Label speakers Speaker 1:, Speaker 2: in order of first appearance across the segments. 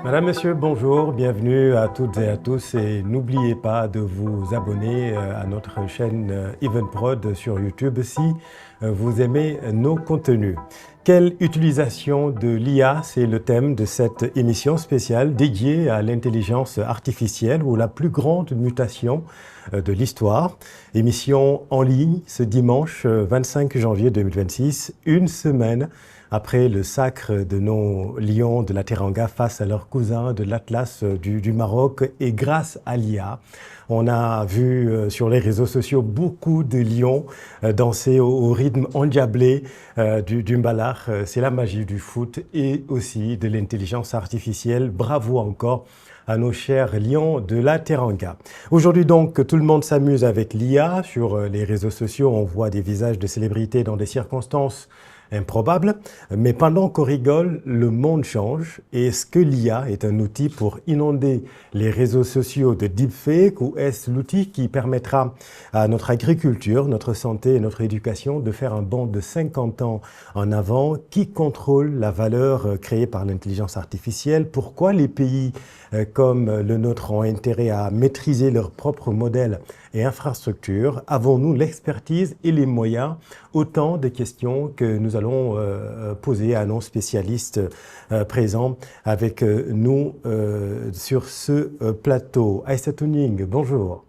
Speaker 1: Madame, Monsieur, bonjour, bienvenue à toutes et à tous et n'oubliez pas de vous abonner à notre chaîne Evenprod sur YouTube si vous aimez nos contenus. Quelle utilisation de l'IA, c'est le thème de cette émission spéciale dédiée à l'intelligence artificielle ou la plus grande mutation de l'histoire. Émission en ligne ce dimanche 25 janvier 2026, une semaine après le sacre de nos lions de la Teranga face à leurs cousins de l'Atlas du Maroc. Et grâce à l'IA, on a vu sur les réseaux sociaux beaucoup de lions danser au rythme endiablé du mbalar. C'est la magie du foot et aussi de l'intelligence artificielle. Bravo encore à nos chers lions de la Teranga. Aujourd'hui donc, tout le monde s'amuse avec l'IA. Sur les réseaux sociaux, on voit des visages de célébrités dans des circonstances improbable, mais pendant qu'on rigole, le monde change. Et est-ce que l'IA est un outil pour inonder les réseaux sociaux de deepfake ou est-ce l'outil qui permettra à notre agriculture, notre santé et notre éducation de faire un bond de 50 ans en avant? Qui contrôle la valeur créée par l'intelligence artificielle? Pourquoi les pays comme le nôtre ont intérêt à maîtriser leur propre modèle et infrastructure? Avons-nous l'expertise et les moyens? Autant de questions que nous allons poser à nos spécialistes présents avec nous sur ce plateau. Aïssatou Ning, bonjour.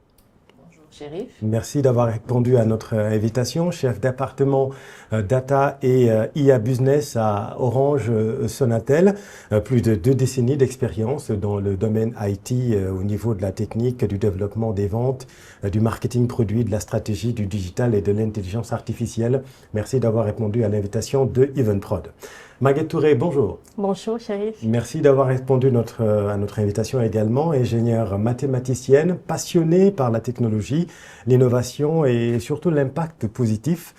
Speaker 2: Chérif.
Speaker 1: Merci d'avoir répondu à notre invitation, chef département Data et IA Business à Orange Sonatel. Plus de 2 décennies d'expérience dans le domaine IT au niveau de la technique, du développement des ventes, du marketing produit, de la stratégie, du digital et de l'intelligence artificielle. Merci d'avoir répondu à l'invitation de Evenprod. Maguette Touré, bonjour.
Speaker 2: Bonjour, Chérif.
Speaker 1: Merci d'avoir répondu à notre invitation également. Ingénieure mathématicienne, passionnée par la technologie, l'innovation et surtout l'impact positif.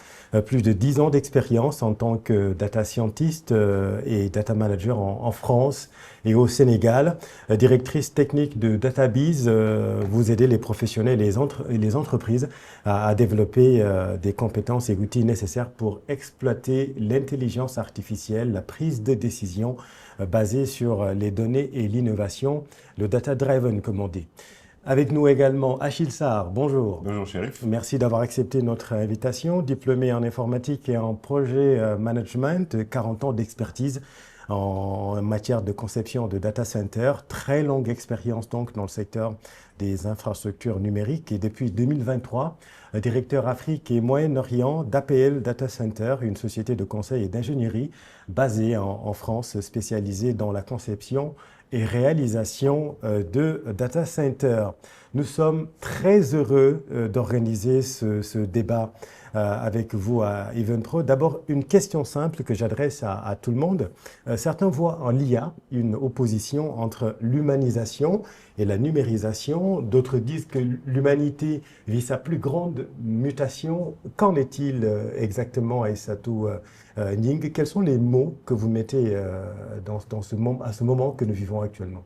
Speaker 1: Plus de 10 ans d'expérience en tant que data scientist et data manager en France et au Sénégal. Directrice technique de DataBiz, vous aidez les professionnels et les entreprises à développer des compétences et outils nécessaires pour exploiter l'intelligence artificielle, la prise de décision basée sur les données et l'innovation, le data-driven comme on dit. Avec nous également Achille Sarr, bonjour.
Speaker 3: Bonjour Chérif.
Speaker 1: Merci d'avoir accepté notre invitation. Diplômé en informatique et en projet management, 40 ans d'expertise en matière de conception de data center, très longue expérience donc dans le secteur des infrastructures numériques et depuis 2023, directeur Afrique et Moyen-Orient d'APL Data Center, une société de conseil et d'ingénierie basée en France spécialisée dans la conception et réalisation de data center. Nous sommes très heureux d'organiser ce débat avec vous à Evenprod. D'abord, une question simple que j'adresse à tout le monde. Certains voient en l'IA une opposition entre l'humanisation et la numérisation. D'autres disent que l'humanité vit sa plus grande mutation. Qu'en est-il exactement, Aïssatou Ning? Quels sont les mots que vous mettez à ce moment que nous vivons actuellement?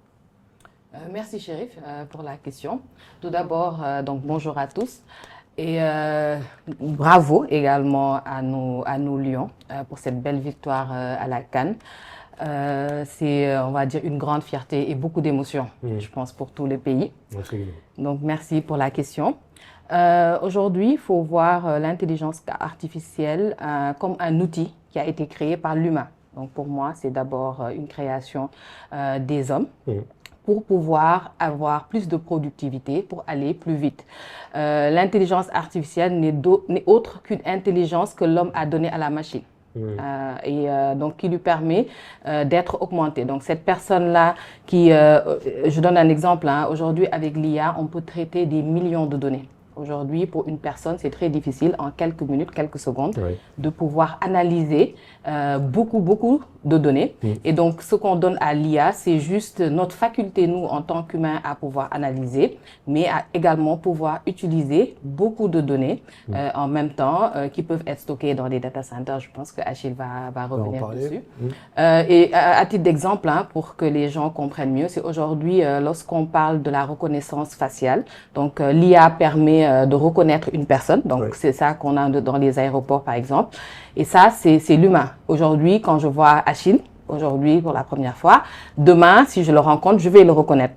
Speaker 2: Merci Chérif pour la question. Tout d'abord, donc bonjour à tous et bravo également à nos Lions pour cette belle victoire à la CAN. C'est, on va dire, une grande fierté et beaucoup d'émotions, je pense, pour tous les pays.
Speaker 1: Absolument.
Speaker 2: Donc merci pour la question. Aujourd'hui, il faut voir l'intelligence artificielle comme un outil qui a été créé par l'humain. Donc pour moi, c'est d'abord une création des hommes. Pour pouvoir avoir plus de productivité, pour aller plus vite. L'intelligence artificielle n'est autre qu'une intelligence que l'homme a donnée à la machine. Donc qui lui permet d'être augmentée. Donc cette personne-là je donne un exemple, aujourd'hui avec l'IA, on peut traiter des millions de données. Aujourd'hui, pour une personne, c'est très difficile, en quelques minutes, quelques secondes, de pouvoir analyser beaucoup de données. Et donc, ce qu'on donne à l'IA, c'est juste notre faculté, nous, en tant qu'humains, à pouvoir analyser, mais à également pouvoir utiliser beaucoup de données en même temps, qui peuvent être stockées dans des data centers. Je pense que Achille va revenir dessus. Et à titre d'exemple, pour que les gens comprennent mieux, c'est aujourd'hui, lorsqu'on parle de la reconnaissance faciale, donc l'IA permet de reconnaître une personne. Donc, c'est ça qu'on a dans les aéroports, par exemple. Et ça, c'est l'humain. Aujourd'hui, quand je vois Achille, aujourd'hui pour la première fois. Demain, si je le rencontre, je vais le reconnaître.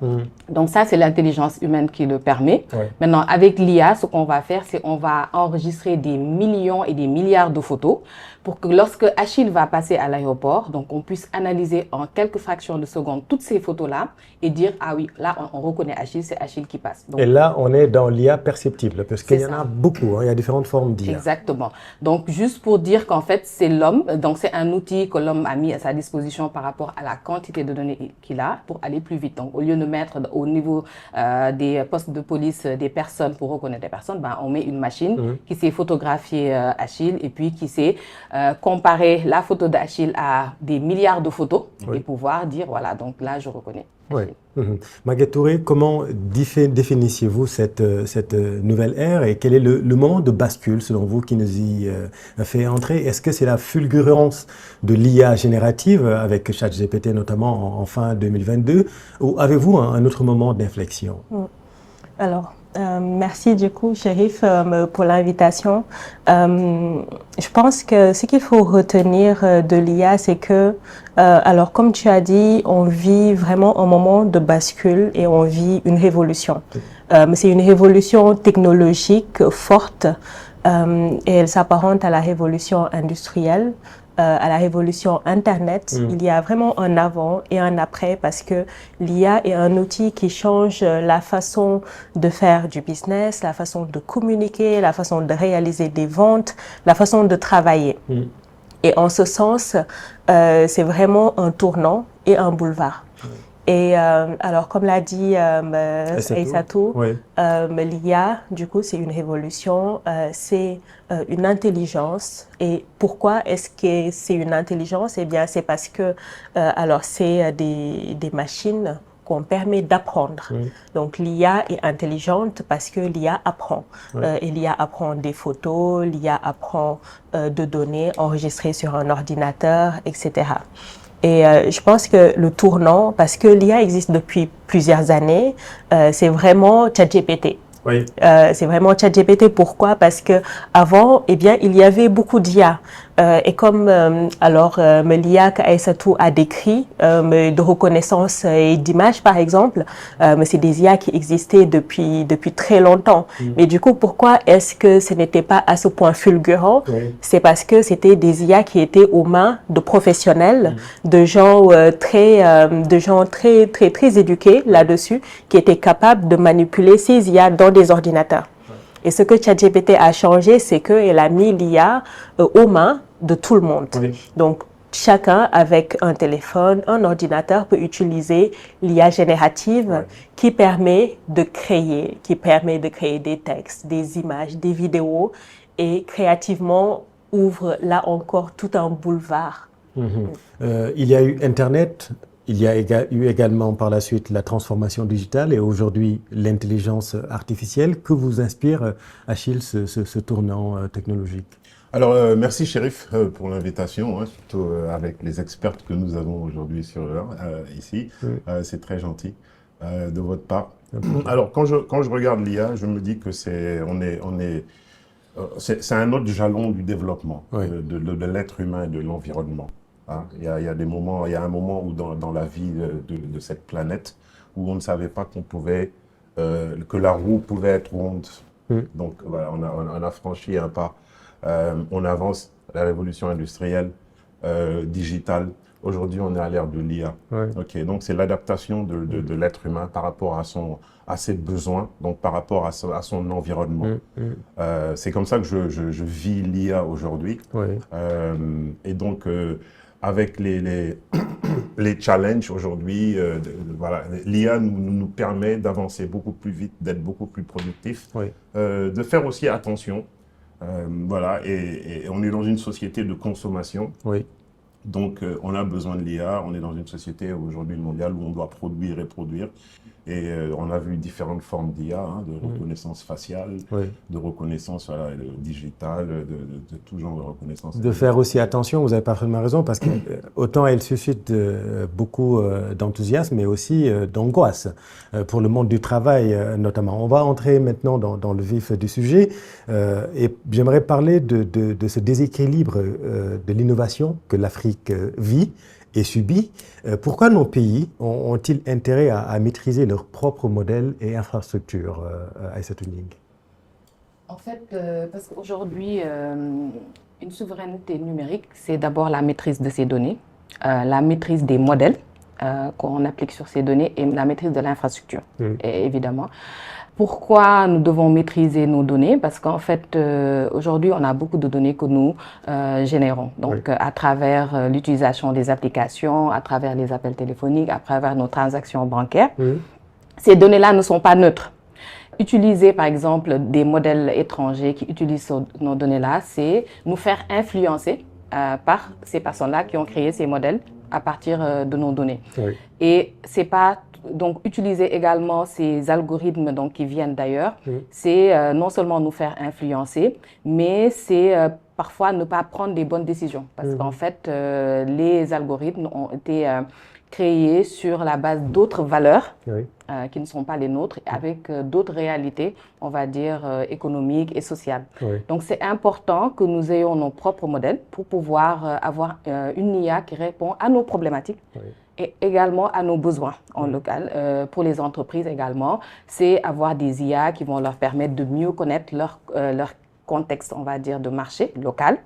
Speaker 2: Donc ça, c'est l'intelligence humaine qui le permet. Maintenant, avec l'IA, ce qu'on va faire, c'est on va enregistrer des millions et des milliards de photos pour que lorsque Achille va passer à l'aéroport, donc on puisse analyser en quelques fractions de secondes toutes ces photos-là et dire, ah oui, là, on reconnaît Achille, c'est Achille qui passe. Donc,
Speaker 1: et là, on est dans l'IA perceptible, parce qu'il y en a beaucoup, hein, il y a différentes formes d'IA.
Speaker 2: Exactement. Donc, juste pour dire qu'en fait, c'est l'homme, donc c'est un outil que l'homme a mis à sa disposition par rapport à la quantité de données qu'il a pour aller plus vite. Donc, au lieu de mettre au niveau des postes de police des personnes pour reconnaître les personnes, ben, on met une machine qui sait photographier Achille et puis qui sait comparer la photo d'Achille à des milliards de photos et pouvoir dire, voilà, donc là, je reconnais.
Speaker 1: Oui. Maguette Touré, comment définissiez-vous cette nouvelle ère et quel est le moment de bascule selon vous qui nous y fait entrer? Est-ce que c'est la fulgurance de l'IA générative avec ChatGPT notamment en fin 2022 ou avez-vous un autre moment d'inflexion?
Speaker 3: Alors, merci du coup, Chérif, pour l'invitation. Je pense que ce qu'il faut retenir de l'IA, c'est que, alors comme tu as dit, on vit vraiment un moment de bascule et on vit une révolution. Mais c'est une révolution technologique forte et elle s'apparente à la révolution industrielle. À la révolution Internet, il y a vraiment un avant et un après parce que l'IA est un outil qui change la façon de faire du business, la façon de communiquer, la façon de réaliser des ventes, la façon de travailler. Et en ce sens, c'est vraiment un tournant et un boulevard. Et alors, comme l'a dit Aïssatou, l'IA, du coup, c'est une révolution, c'est une intelligence. Et pourquoi est-ce que c'est une intelligence? Eh bien, c'est parce que, alors, c'est des machines qu'on permet d'apprendre. Donc, l'IA est intelligente parce que l'IA apprend. Et l'IA apprend des photos, l'IA apprend de données enregistrées sur un ordinateur, etc. Et je pense que le tournant, parce que l'IA existe depuis plusieurs années, c'est vraiment ChatGPT. C'est vraiment ChatGPT. Pourquoi? Parce que avant, eh bien, il y avait beaucoup d'IA. Et comme l'IA qu'Aïssatou a décrit, de reconnaissance et d'image par exemple, c'est des IA qui existaient depuis très longtemps. Mais du coup, pourquoi est-ce que ce n'était pas à ce point fulgurant? C'est parce que c'était des IA qui étaient aux mains de professionnels, de gens très éduqués là-dessus, qui étaient capables de manipuler ces IA dans des ordinateurs. Et ce que ChatGPT a changé, c'est qu'elle a mis l'IA aux mains de tout le monde. Donc, chacun avec un téléphone, un ordinateur peut utiliser l'IA générative qui permet de créer des textes, des images, des vidéos et créativement ouvre là encore tout un boulevard.
Speaker 1: Il y a eu Internet. Il y a eu également par la suite la transformation digitale et aujourd'hui l'intelligence artificielle. Que vous inspire, Achille, ce tournant technologique?
Speaker 4: Alors, merci Chérif pour l'invitation, surtout avec les expertes que nous avons aujourd'hui ici. C'est très gentil de votre part. Alors, quand je regarde l'IA, je me dis que c'est un autre jalon du développement de l'être humain et de l'environnement. Il y a des moments, il y a un moment où dans la vie de cette planète où on ne savait pas que la roue pouvait être ronde. Donc voilà, on a franchi un pas. On avance, la révolution industrielle, digitale. Aujourd'hui, on est à l'ère de l'IA. Donc c'est l'adaptation de l'être humain par rapport à ses besoins, donc par rapport à son environnement. C'est comme ça que je vis l'IA aujourd'hui. Et donc avec les challenges aujourd'hui, l'IA nous permet d'avancer beaucoup plus vite, d'être beaucoup plus productif, de faire aussi attention. Et on est dans une société de consommation. Donc, on a besoin de l'IA. On est dans une société aujourd'hui mondiale où on doit produire et produire. Et on a vu différentes formes d'IA, de reconnaissance faciale, de reconnaissance digitale, de tout genre de reconnaissance.
Speaker 1: De faire aussi attention, vous avez parfaitement raison, parce que autant elle suscite beaucoup d'enthousiasme, mais aussi d'angoisse pour le monde du travail notamment. On va entrer maintenant dans le vif du sujet et j'aimerais parler de ce déséquilibre de l'innovation que l'Afrique vit et subie. Pourquoi nos pays ont-ils intérêt à maîtriser leur propre modèle et infrastructure, Aïssatou Gningue?
Speaker 2: En fait, parce qu'aujourd'hui, une souveraineté numérique, c'est d'abord la maîtrise de ces données, la maîtrise des modèles qu'on applique sur ces données et la maîtrise de l'infrastructure, évidemment. Pourquoi nous devons maîtriser nos données? Parce qu'en fait, aujourd'hui, on a beaucoup de données que nous générons. Donc, à travers l'utilisation des applications, à travers les appels téléphoniques, à travers nos transactions bancaires, ces données-là ne sont pas neutres. Utiliser, par exemple, des modèles étrangers qui utilisent nos données-là, c'est nous faire influencer par ces personnes-là qui ont créé ces modèles à partir de nos données. Et c'est pas... Donc, utiliser également ces algorithmes donc, qui viennent d'ailleurs, c'est non seulement nous faire influencer, mais c'est parfois ne pas prendre des bonnes décisions. Parce qu'en fait, les algorithmes ont été créés sur la base d'autres valeurs qui ne sont pas les nôtres, avec d'autres réalités, on va dire, économiques et sociales. Donc, c'est important que nous ayons nos propres modèles pour pouvoir avoir une IA qui répond à nos problématiques. Et également à nos besoins en local. Pour les entreprises également, c'est avoir des IA qui vont leur permettre de mieux connaître leur contexte, on va dire, de marché local,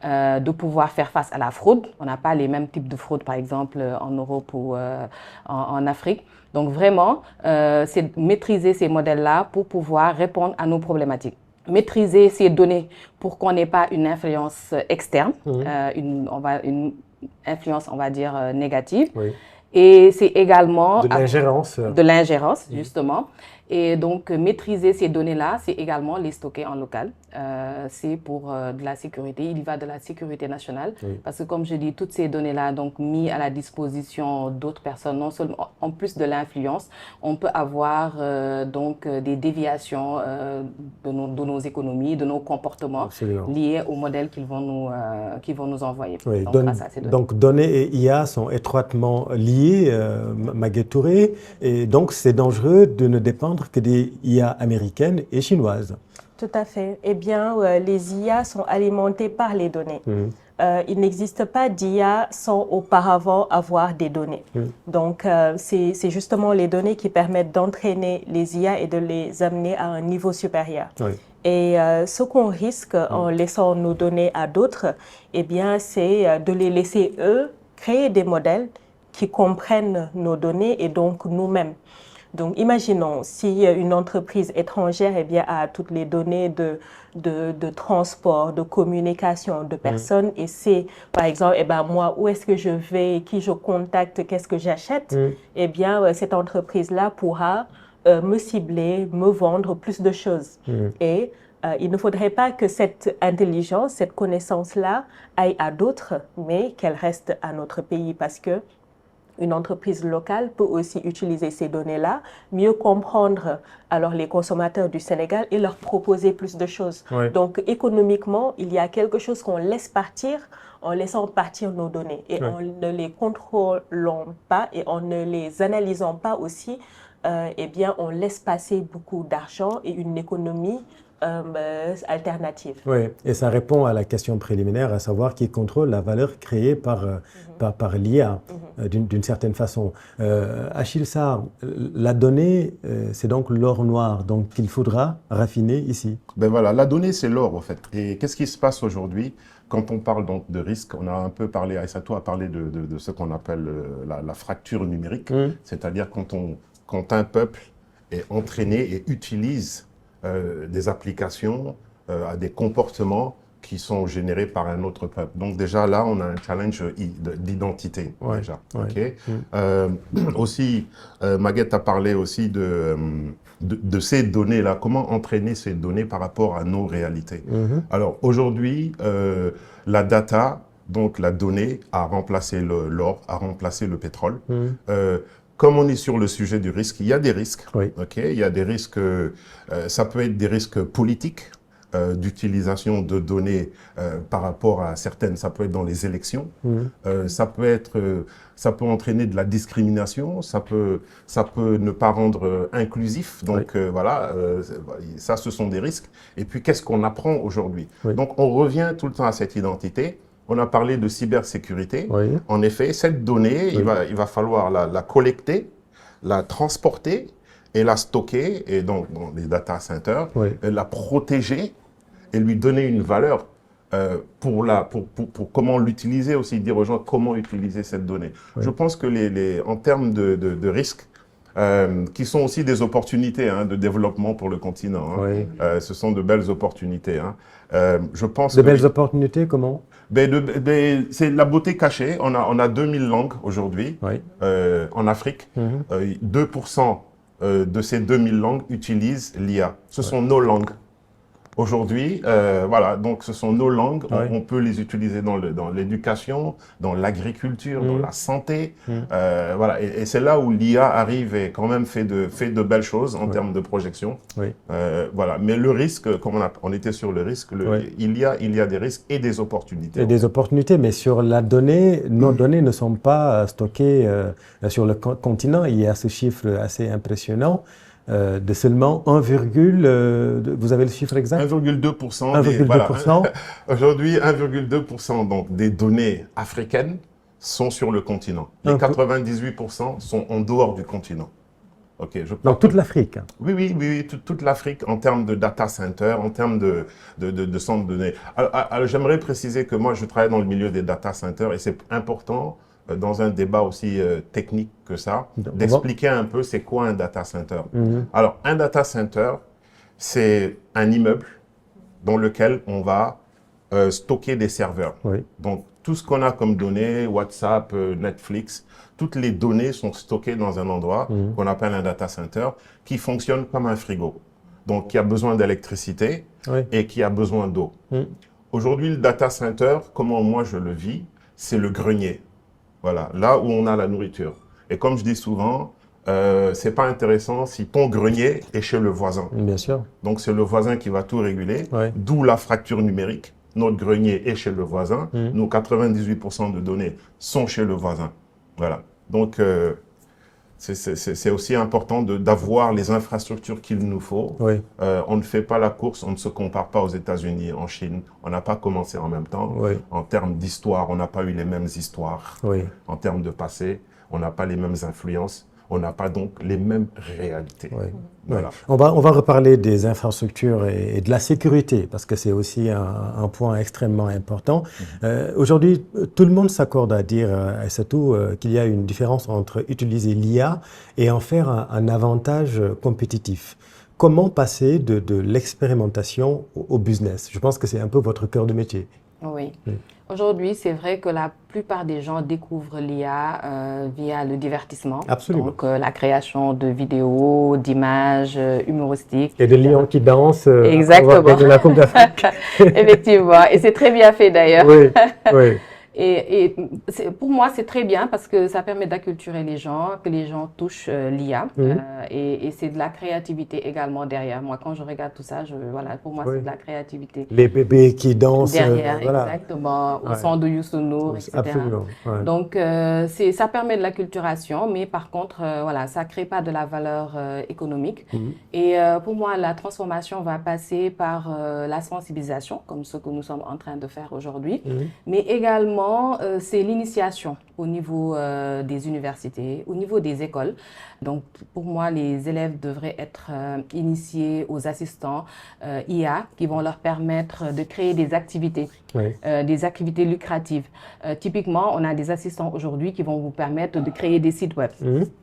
Speaker 2: de pouvoir faire face à la fraude. On n'a pas les mêmes types de fraude, par exemple, en Europe ou en Afrique. Donc vraiment, c'est maîtriser ces modèles-là pour pouvoir répondre à nos problématiques. Maîtriser ces données pour qu'on n'ait pas une influence externe, une influence, on va dire, négative. Et c'est également...
Speaker 1: De l'ingérence.
Speaker 2: De l'ingérence, justement. Et donc, maîtriser ces données-là, c'est également les stocker en local. C'est pour de la sécurité. Il y va de la sécurité nationale. Parce que, comme je dis, toutes ces données-là, donc, mises à la disposition d'autres personnes, non seulement, en plus de l'influence, on peut avoir donc des déviations de nos économies, de nos comportements liés aux modèles qu'ils vont nous envoyer.
Speaker 1: Donc, données et IA sont étroitement liées, Maguette Touré, et donc c'est dangereux de ne dépendre que des IA américaines et chinoises.
Speaker 3: Tout à fait. Eh bien, les IA sont alimentées par les données. Il n'existe pas d'IA sans auparavant avoir des données. Donc, c'est justement les données qui permettent d'entraîner les IA et de les amener à un niveau supérieur. Et ce qu'on risque en laissant nos données à d'autres, eh bien, c'est de les laisser, eux, créer des modèles qui comprennent nos données et donc nous-mêmes. Donc, imaginons si une entreprise étrangère eh bien, a toutes les données de transport, de communication de personnes et c'est, par exemple, eh ben, moi, où est-ce que je vais, qui je contacte, qu'est-ce que j'achète, eh bien, cette entreprise-là pourra me cibler, me vendre plus de choses. Et il ne faudrait pas que cette intelligence, cette connaissance-là aille à d'autres, mais qu'elle reste à notre pays parce que une entreprise locale peut aussi utiliser ces données-là, mieux comprendre alors les consommateurs du Sénégal et leur proposer plus de choses. Donc économiquement, il y a quelque chose qu'on laisse partir en laissant partir nos données et en ne les contrôlant pas et en ne les analysant pas aussi, eh bien on laisse passer beaucoup d'argent et une économie alternative.
Speaker 1: Oui, et ça répond à la question préliminaire, à savoir qui contrôle la valeur créée par l'IA, d'une certaine façon. Achille Sarr, la donnée, c'est donc l'or noir, donc qu'il faudra raffiner ici.
Speaker 4: Ben voilà, la donnée, c'est l'or, en fait. Et qu'est-ce qui se passe aujourd'hui quand on parle donc de risque? On a un peu parlé, Aïssatou a parlé de ce qu'on appelle la fracture numérique, c'est-à-dire quand un peuple est entraîné et utilise des applications à des comportements qui sont générés par un autre peuple. Donc déjà là, on a un challenge d'identité déjà. Aussi, Maguette a parlé aussi de ces données-là. Comment entraîner ces données par rapport à nos réalités? Alors aujourd'hui, la data, donc la donnée, a remplacé l'or, a remplacé le pétrole. Comme on est sur le sujet du risque, il y a des risques. Il y a des risques, ça peut être des risques politiques d'utilisation de données par rapport à certaines, ça peut être dans les élections, ça peut entraîner de la discrimination, ça peut ne pas rendre inclusif. Donc voilà, ça ce sont des risques. Et puis qu'est-ce qu'on apprend aujourd'hui? Donc on revient tout le temps à cette identité. On a parlé de cybersécurité.
Speaker 1: Oui.
Speaker 4: En effet, cette donnée,
Speaker 1: Oui.
Speaker 4: il va falloir la collecter, la transporter et la stocker, et donc dans les data centers,
Speaker 1: Oui.
Speaker 4: et la protéger et lui donner une valeur pour comment l'utiliser aussi, dire aux gens comment utiliser cette donnée.
Speaker 1: Oui.
Speaker 4: Je pense que en termes de risques, qui sont aussi des opportunités de développement pour le continent.
Speaker 1: Oui.
Speaker 4: Ce sont de belles opportunités. Je pense
Speaker 1: De belles opportunités, comment?
Speaker 4: c'est la beauté cachée. On a 2000 langues aujourd'hui
Speaker 1: Oui.
Speaker 4: en Afrique. 2% de ces 2000 langues utilisent l'IA. Ce sont nos langues. Aujourd'hui, voilà, donc ce sont nos langues, on peut les utiliser dans l'éducation, dans l'agriculture, dans la santé, voilà, et c'est là où l'IA arrive et quand même fait de belles choses en termes de projection.
Speaker 1: Oui.
Speaker 4: Voilà, mais le risque, comme on était sur le risque, il y a des risques et des opportunités.
Speaker 1: Et des opportunités, mais sur la donnée, nos données ne sont pas stockées sur le continent. Il y a ce chiffre assez impressionnant. De seulement 1, vous avez le chiffre exact?
Speaker 4: 1,2%.
Speaker 1: 1,2%.
Speaker 4: Voilà. Aujourd'hui, 1,2% donc des données africaines sont sur le continent. Les 98% sont en dehors du continent. Okay,
Speaker 1: donc toute l'Afrique?
Speaker 4: Oui, toute l'Afrique en termes de data center, en termes de centres de données. Alors, j'aimerais préciser que moi, je travaille dans le milieu des data centers et c'est important dans un débat aussi technique que ça, d'expliquer un peu c'est quoi un data center. Alors, un data center, c'est un immeuble dans lequel on va stocker des serveurs.
Speaker 1: Oui.
Speaker 4: Donc, tout ce qu'on a comme données, WhatsApp, Netflix, toutes les données sont stockées dans un endroit qu'on appelle un data center, qui fonctionne comme un frigo. Donc, qui a besoin d'électricité et qui a besoin d'eau. Aujourd'hui, le data center, comment moi je le vis, c'est le grenier. Voilà, là où on a la nourriture. Et comme je dis souvent, c'est pas intéressant si ton grenier est chez le voisin.
Speaker 1: Bien sûr.
Speaker 4: Donc c'est le voisin qui va tout réguler, d'où la fracture numérique. Notre grenier est chez le voisin, nos 98% de données sont chez le voisin. Voilà. Donc c'est aussi important d'avoir les infrastructures qu'il nous faut.
Speaker 1: Oui.
Speaker 4: On ne fait pas la course, on ne se compare pas aux États-Unis, en Chine. On n'a pas commencé en même temps.
Speaker 1: Oui.
Speaker 4: En termes d'histoire, on n'a pas eu les mêmes histoires.
Speaker 1: Oui.
Speaker 4: En termes de passé, on n'a pas les mêmes influences. On n'a pas donc les mêmes réalités.
Speaker 1: Oui.
Speaker 4: Voilà.
Speaker 1: On va reparler des infrastructures et de la sécurité, parce que c'est aussi un point extrêmement important. Aujourd'hui, tout le monde s'accorde à dire, et surtout, qu'il y a une différence entre utiliser l'IA et en faire un avantage compétitif. Comment passer de l'expérimentation au business? Je pense que c'est un peu votre cœur de métier.
Speaker 2: Oui. Aujourd'hui, c'est vrai que la plupart des gens découvrent l'IA via le divertissement.
Speaker 1: Absolument.
Speaker 2: Donc, la création de vidéos, d'images humoristiques.
Speaker 1: Et de lions qui dansent.
Speaker 2: Exactement.
Speaker 1: De la Coupe d'Afrique.
Speaker 2: Effectivement. Et c'est très bien fait d'ailleurs.
Speaker 1: Oui, oui.
Speaker 2: Et pour moi, c'est très bien parce que ça permet d'acculturer les gens, que les gens touchent l'IA. Et c'est de la créativité également derrière. Moi, quand je regarde tout ça, voilà, pour moi, c'est de la créativité.
Speaker 1: Les bébés qui dansent.
Speaker 2: Derrière,
Speaker 1: voilà.
Speaker 2: exactement, au son de Youssou N'Dour, etc.
Speaker 1: Absolument. Ouais.
Speaker 2: Donc, ça permet de l'acculturation, mais par contre, voilà, ça ne crée pas de la valeur économique. Et pour moi, la transformation va passer par la sensibilisation, comme ce que nous sommes en train de faire aujourd'hui, mais également c'est l'initiation au niveau des universités, au niveau des écoles. Donc, pour moi, les élèves devraient être initiés aux assistants IA qui vont leur permettre de créer des activités lucratives. Typiquement, on a des assistants aujourd'hui qui vont vous permettre de créer des sites web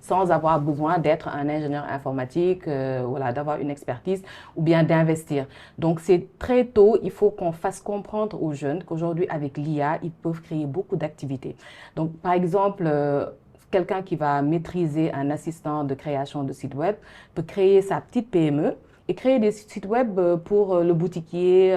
Speaker 2: sans avoir besoin d'être un ingénieur informatique, voilà, d'avoir une expertise ou bien d'investir. Donc, c'est très tôt, il faut qu'on fasse comprendre aux jeunes qu'aujourd'hui, avec l'IA, ils peuvent créer beaucoup d'activités. Donc, par exemple, quelqu'un qui va maîtriser un assistant de création de site web peut créer sa petite PME et créer des sites web pour le boutiquier,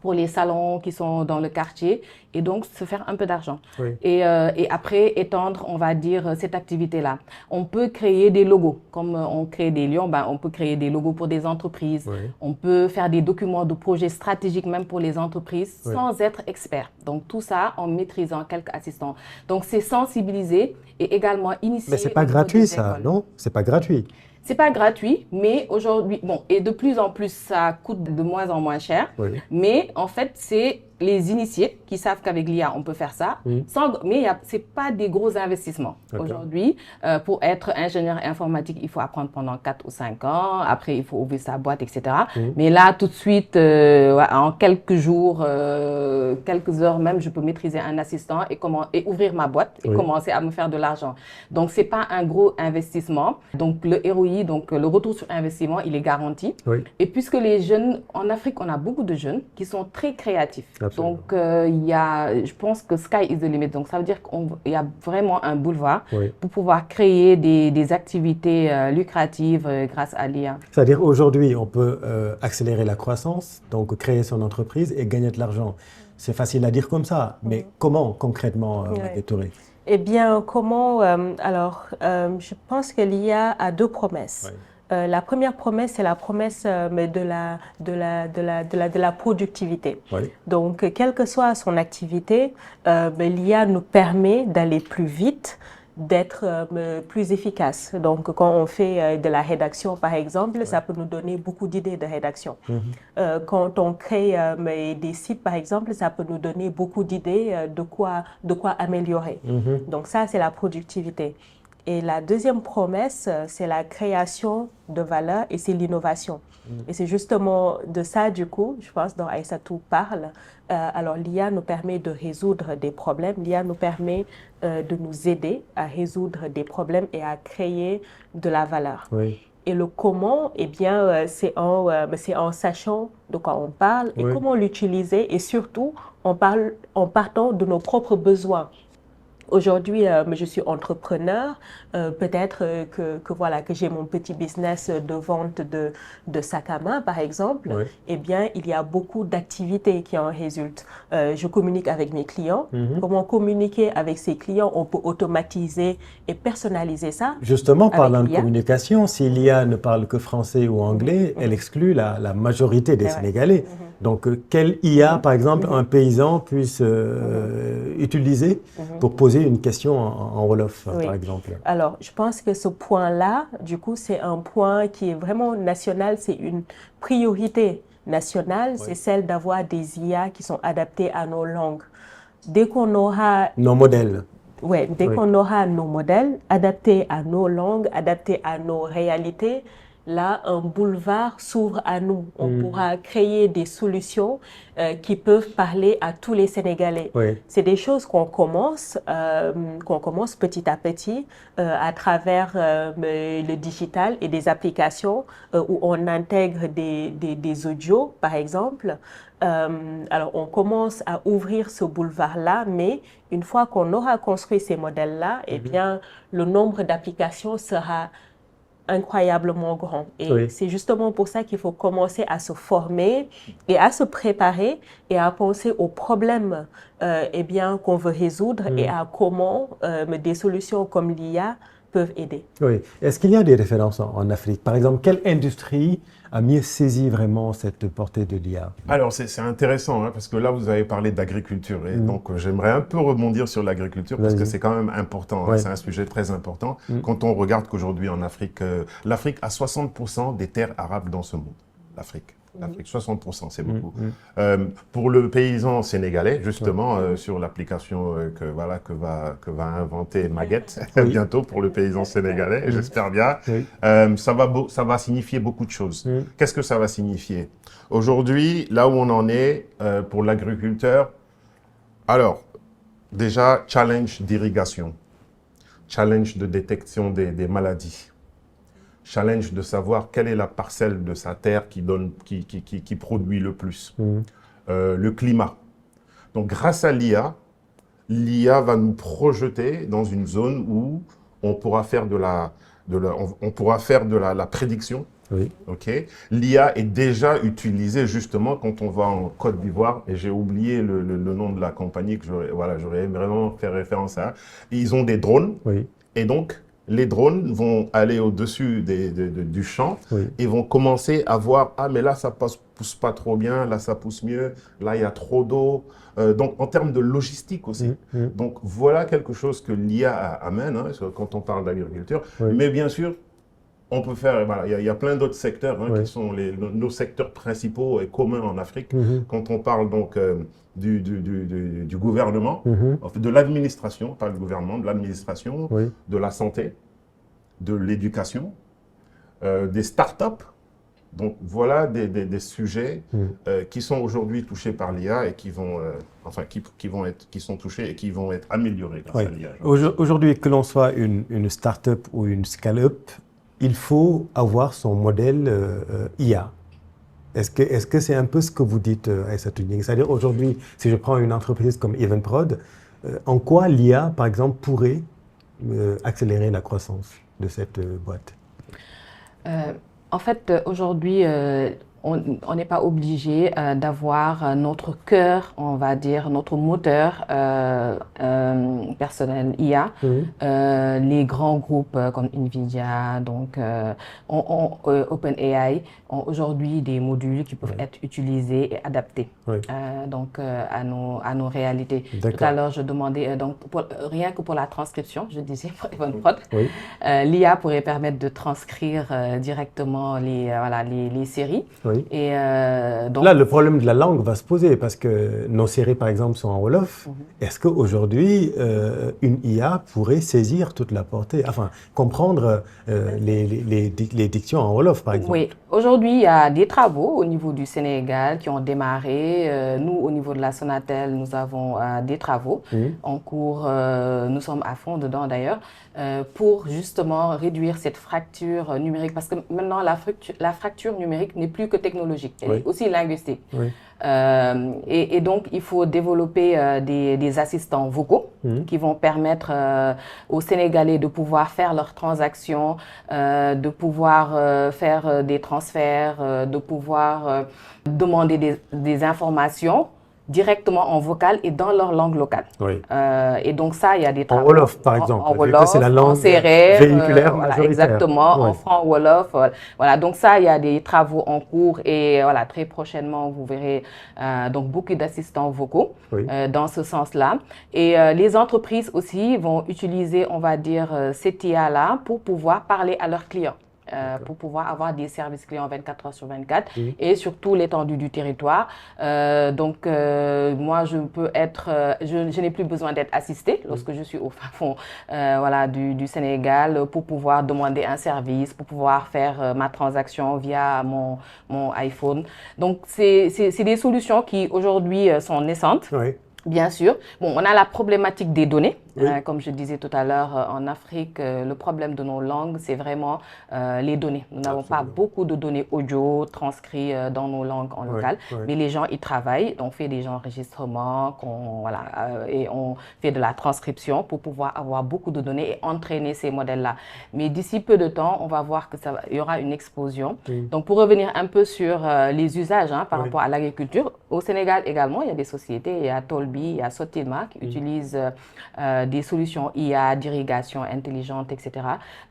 Speaker 2: pour les salons qui sont dans le quartier et donc se faire un peu d'argent. Et après étendre, on va dire, cette activité-là. On peut créer des logos, comme on crée des lions, on peut créer des logos pour des entreprises. On peut faire des documents de projets stratégiques même pour les entreprises sans être expert. Donc tout ça en maîtrisant quelques assistants. Donc c'est sensibiliser et également initier.
Speaker 1: Mais c'est pas gratuit ça, non? C'est pas gratuit.
Speaker 2: C'est pas gratuit, mais aujourd'hui, bon, et de plus en plus, ça coûte de moins en moins cher. Mais en fait, c'est les initiés qui savent qu'avec l'IA, on peut faire ça, mais ce n'est pas des gros investissements. Aujourd'hui, pour être ingénieur informatique, il faut apprendre pendant 4 ou 5 ans. Après, il faut ouvrir sa boîte, etc. Mais là, tout de suite, en quelques jours, quelques heures même, je peux maîtriser un assistant et ouvrir ma boîte et commencer à me faire de l'argent. Donc, ce n'est pas un gros investissement. Donc, le ROI, donc le retour sur investissement, il est garanti. Et puisque les jeunes, en Afrique, on a beaucoup de jeunes qui sont très créatifs. Absolument. Donc, je pense que sky is the limit. Donc, ça veut dire qu'il y a vraiment un boulevard pour pouvoir créer des activités lucratives grâce à l'IA.
Speaker 1: C'est-à-dire aujourd'hui, on peut accélérer la croissance, donc créer son entreprise et gagner de l'argent. C'est facile à dire comme ça, mais comment concrètement, Maguette Touré?
Speaker 3: Eh bien, comment je pense que l'IA a 2 promesses. La première promesse, c'est la promesse de la productivité. Donc, quelle que soit son activité, l'IA nous permet d'aller plus vite, d'être plus efficace. Donc, quand on fait de la rédaction, par exemple, ça peut nous donner beaucoup d'idées de rédaction. Quand on crée des sites, par exemple, ça peut nous donner beaucoup d'idées de quoi améliorer. Donc, ça, c'est la productivité. Et la deuxième promesse, c'est la création de valeur et c'est l'innovation. Et c'est justement de ça, du coup, je pense, dont Aïssatou parle. Alors, l'IA nous permet de résoudre des problèmes. L'IA nous permet de nous aider à résoudre des problèmes et à créer de la valeur. Et le comment, eh bien, c'est en sachant de quoi on parle et comment l'utiliser. Et surtout, en partant de nos propres besoins. Aujourd'hui, je suis entrepreneur. Peut-être que j'ai mon petit business de vente de sacs à main, par exemple. Eh bien, il y a beaucoup d'activités qui en résultent. Je communique avec mes clients. Comment communiquer avec ses clients? On peut automatiser et personnaliser ça.
Speaker 1: Justement, parlant de communication, si l'IA ne parle que français ou anglais, elle exclut la majorité des Sénégalais. Donc, quelle IA, par exemple, un paysan puisse utiliser pour poser une question en Wolof, par exemple?
Speaker 3: Alors, je pense que ce point-là, du coup, c'est un point qui est vraiment national, c'est une priorité nationale, c'est celle d'avoir des IA qui sont adaptées à nos langues. Dès qu'on aura...
Speaker 1: Nos modèles.
Speaker 3: Dès qu'on aura nos modèles adaptés à nos langues, adaptés à nos réalités, là, un boulevard s'ouvre à nous. On pourra créer des solutions qui peuvent parler à tous les Sénégalais. C'est des choses qu'on commence petit à petit à travers le digital et des applications où on intègre des audios, par exemple. Alors, on commence à ouvrir ce boulevard-là, mais une fois qu'on aura construit ces modèles-là, eh bien, le nombre d'applications sera incroyablement grand. Et c'est justement pour ça qu'il faut commencer à se former et à se préparer et à penser aux problèmes qu'on veut résoudre et à comment des solutions comme l'IA peuvent aider.
Speaker 1: Est-ce qu'il y a des références en Afrique? Par exemple, quelle industrie a mieux saisi vraiment cette portée de l'IA?
Speaker 4: Alors, c'est intéressant, parce que là, vous avez parlé d'agriculture. Et donc, j'aimerais un peu rebondir sur l'agriculture parce que c'est quand même important. C'est un sujet très important. Quand on regarde qu'aujourd'hui, en Afrique, l'Afrique a 60% des terres arables dans ce monde. L'Afrique, 60%, c'est beaucoup. Pour le paysan sénégalais, justement, sur l'application que va inventer Maguette bientôt pour le paysan sénégalais, j'espère bien, ça va signifier beaucoup de choses. Qu'est-ce que ça va signifier? Aujourd'hui, là où on en est pour l'agriculteur, alors, déjà, challenge d'irrigation, challenge de détection des maladies. Challenge de savoir quelle est la parcelle de sa terre qui produit le plus. Le climat. Donc, grâce à l'IA, l'IA va nous projeter dans une zone où on pourra faire de la prédiction. L'IA est déjà utilisée justement quand on va en Côte d'Ivoire, et j'ai oublié le nom de la compagnie que j'aurais vraiment fait référence à. Ils ont des drones, et donc les drones vont aller au-dessus du champ et vont commencer à voir, ah mais là ça pousse pas trop bien, là ça pousse mieux, là il y a trop d'eau. Donc en termes de logistique aussi. Donc voilà quelque chose que l'IA amène quand on parle d'agriculture. Mais bien sûr, On peut faire, voilà, il y a plein d'autres secteurs qui sont nos secteurs principaux et communs en Afrique. Quand on parle donc du gouvernement, de l'administration, pas le gouvernement, de l'administration, de la santé, de l'éducation, des startups. Donc voilà des sujets qui sont aujourd'hui touchés par l'IA et qui sont touchés et qui vont être améliorés grâce à l'IA.
Speaker 1: Aujourd'hui, que l'on soit une start-up ou une scale-up, il faut avoir son modèle IA. Est-ce que c'est un peu ce que vous dites, Aïssa Tuning? C'est-à-dire aujourd'hui, si je prends une entreprise comme Evenprod, en quoi l'IA, par exemple, pourrait accélérer la croissance de cette boîte?
Speaker 2: En fait, aujourd'hui, on n'est pas obligé d'avoir notre cœur, on va dire, notre moteur personnel IA. Les grands groupes comme NVIDIA, donc OpenAI, ont aujourd'hui des modules qui peuvent être utilisés et adaptés donc, à nos réalités. Tout à l'heure, je demandais, donc, rien que pour la transcription, je disais pour Evenprod, l'IA pourrait permettre de transcrire directement les séries. Et donc,
Speaker 1: là, le problème de la langue va se poser parce que nos séries, par exemple, sont en Wolof. Est-ce qu'aujourd'hui, une IA pourrait saisir toute la portée, enfin, comprendre les dictions en Wolof, par exemple?
Speaker 2: Oui, aujourd'hui, il y a des travaux au niveau du Sénégal qui ont démarré. Nous, au niveau de la Sonatel, nous avons des travaux en cours. Nous sommes à fond dedans, d'ailleurs, pour justement réduire cette fracture numérique. Parce que maintenant, la fracture numérique n'est plus que technologique, elle est aussi linguistique. Et donc, il faut développer des assistants vocaux qui vont permettre aux Sénégalais de pouvoir faire leurs transactions, de pouvoir faire des transferts, de pouvoir demander des informations directement en vocal et dans leur langue locale. Et donc ça, il y a des travaux.
Speaker 1: En Wolof, par exemple.
Speaker 2: En Wolof,
Speaker 1: c'est la langue
Speaker 2: en Sérère,
Speaker 1: véhiculaire
Speaker 2: voilà,
Speaker 1: majoritaire.
Speaker 2: exactement, en franc Wolof. Voilà, donc ça, il y a des travaux en cours et voilà, très prochainement, vous verrez donc beaucoup d'assistants vocaux dans ce sens-là. Et les entreprises aussi vont utiliser, on va dire, cette IA-là pour pouvoir parler à leurs clients. Pour pouvoir avoir des services clients 24 heures sur 24 et sur tout l'étendue du territoire. Donc, moi, je peux être, je n'ai plus besoin d'être assistée lorsque je suis au fin fond voilà, du Sénégal pour pouvoir demander un service, pour pouvoir faire ma transaction via mon iPhone. Donc, c'est des solutions qui aujourd'hui sont naissantes. Bien sûr. Bon, on a la problématique des données. Comme je disais tout à l'heure, en Afrique, le problème de nos langues, c'est vraiment les données. Nous n'avons pas beaucoup de données audio transcrites dans nos langues en local, mais les gens y travaillent. On fait des enregistrements, et on fait de la transcription pour pouvoir avoir beaucoup de données et entraîner ces modèles-là. Mais d'ici peu de temps, on va voir qu'il y aura une explosion. Donc, pour revenir un peu sur les usages par rapport à l'agriculture, au Sénégal également, il y a des sociétés, il y a Tolbi, il y a Sotilma qui utilisent des solutions IA, d'irrigation intelligente, etc.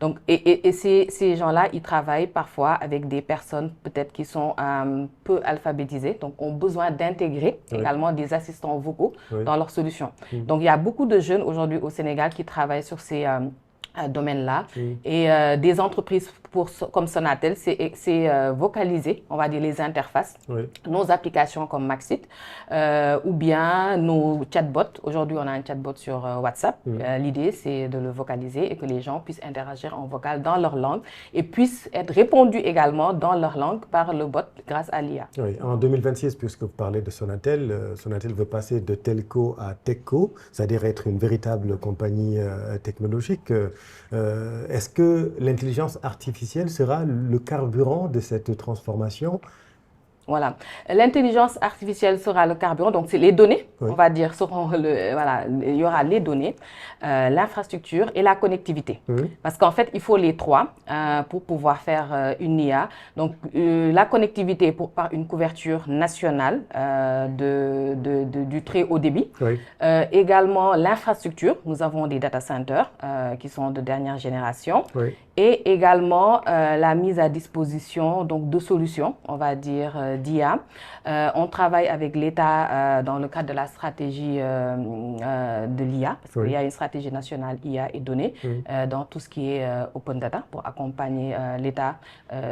Speaker 2: Donc, et ces gens-là, ils travaillent parfois avec des personnes peut-être qui sont peu alphabétisées, donc ont besoin d'intégrer également des assistants vocaux dans leurs solutions. Donc, il y a beaucoup de jeunes aujourd'hui au Sénégal qui travaillent sur ces domaine-là. Et des entreprises comme Sonatel, c'est vocaliser, on va dire, les interfaces, nos applications comme Maxit, ou bien nos chatbots. Aujourd'hui, on a un chatbot sur WhatsApp. L'idée, c'est de le vocaliser et que les gens puissent interagir en vocal dans leur langue et puissent être répondus également dans leur langue par le bot grâce à l'IA.
Speaker 1: En 2026, puisque vous parlez de Sonatel, Sonatel veut passer de telco à techco, c'est-à-dire être une véritable compagnie technologique. Est-ce que l'intelligence artificielle sera le carburant de cette transformation?
Speaker 2: Voilà. L'intelligence artificielle sera le carburant, donc c'est les données, on va dire, seront voilà, il y aura les données, l'infrastructure et la connectivité. Parce qu'en fait, il faut les trois pour pouvoir faire une IA. Donc, la connectivité par une couverture nationale du très haut débit. Également, l'infrastructure. Nous avons des data centers qui sont de dernière génération. Et également, la mise à disposition donc, de solutions, on va dire, d'IA. On travaille avec l'État dans le cadre de la stratégie de l'IA, parce qu'il y a une stratégie nationale IA et données dans tout ce qui est open data pour accompagner l'État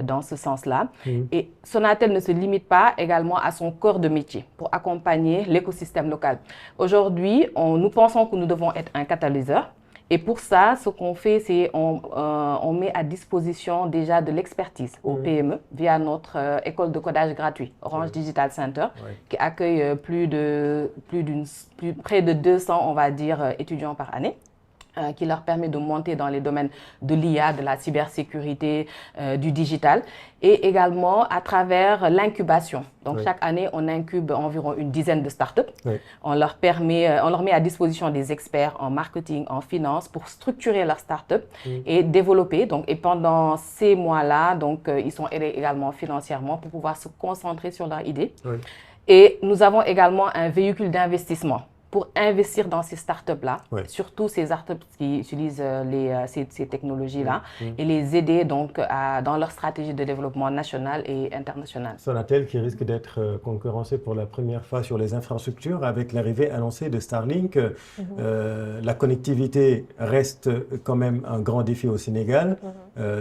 Speaker 2: dans ce sens-là. Et Sonatel ne se limite pas également à son corps de métier pour accompagner l'écosystème local. Aujourd'hui, nous pensons que nous devons être un catalyseur. Et pour ça, ce qu'on fait, c'est on met à disposition déjà de l'expertise aux PME via notre école de codage gratuit, Orange Digital Center, qui accueille près de 200, on va dire, étudiants par année, qui leur permet de monter dans les domaines de l'IA, de la cybersécurité, du digital, et également à travers l'incubation. Donc chaque année, on incube environ une dizaine de startups. On leur met à disposition des experts en marketing, en finance pour structurer leur startup et développer. Donc, et pendant ces mois-là, donc, ils sont aidés également financièrement pour pouvoir se concentrer sur leur idée. Et nous avons également un véhicule d'investissement pour investir dans ces startups-là, surtout ces startups qui utilisent ces technologies-là, et les aider donc dans leur stratégie de développement national et international.
Speaker 1: Sonatel qui risque d'être concurrencé pour la première fois sur les infrastructures avec l'arrivée annoncée de Starlink. La connectivité reste quand même un grand défi au Sénégal.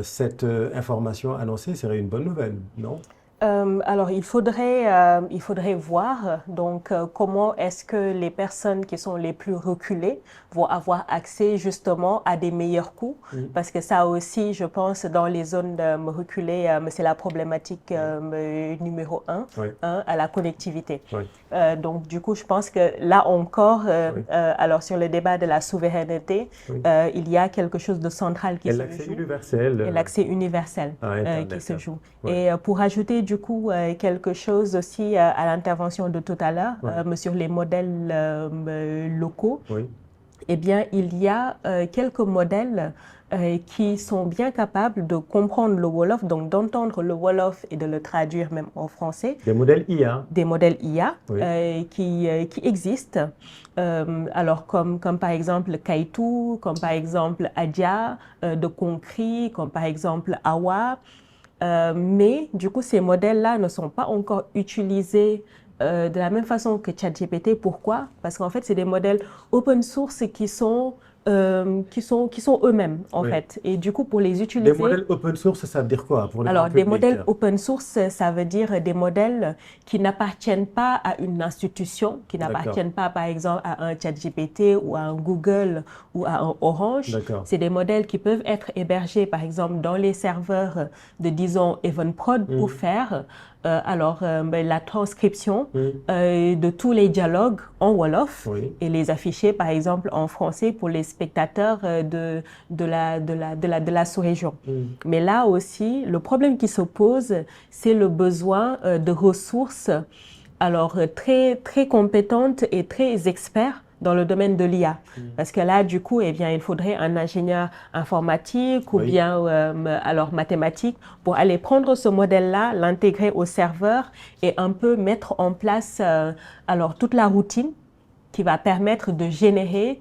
Speaker 1: Cette information annoncée serait une bonne nouvelle, non ?
Speaker 3: Alors, il faudrait voir donc comment est-ce que les personnes qui sont les plus reculées vont avoir accès justement à des meilleurs coûts, parce que ça aussi, je pense, dans les zones reculées, c'est la problématique numéro un, à la connectivité. Donc, du coup, je pense que là encore, alors sur le débat de la souveraineté, il y a quelque chose de central qui se joue.
Speaker 1: Et l'accès universel
Speaker 3: qui se joue. Et pour ajouter du coup quelque chose aussi à l'intervention de tout à l'heure sur les modèles locaux, eh bien il y a quelques modèles qui sont bien capables de comprendre le Wolof, donc d'entendre le Wolof et de le traduire même en français.
Speaker 1: Des modèles IA.
Speaker 3: Des modèles IA qui existent. Alors comme par exemple Kaitou, comme par exemple Adja, de Concret, comme par exemple Awa. Mais du coup, ces modèles-là ne sont pas encore utilisés de la même façon que ChatGPT. Pourquoi? Parce qu'en fait, c'est des modèles open source qui sont eux-mêmes, en fait. Et du coup, pour les utiliser...
Speaker 1: Des modèles open source, ça veut dire quoi pour
Speaker 3: Alors, des modèles open source, ça veut dire des modèles qui n'appartiennent pas à une institution, qui n'appartiennent pas, par exemple, à un ChatGPT ou à un Google ou à un Orange. C'est des modèles qui peuvent être hébergés, par exemple, dans les serveurs de, disons, Evenprod pour faire... la transcription de tous les dialogues en Wolof et les afficher, par exemple, en français pour les spectateurs de la sous-région. Mais là aussi, le problème qui se pose, c'est le besoin de ressources très, très compétentes et très experts dans le domaine de l'IA. Parce que là, du coup, eh bien, il faudrait un ingénieur informatique ou bien mathématique pour aller prendre ce modèle-là, l'intégrer au serveur et un peu mettre en place toute la routine qui va permettre de générer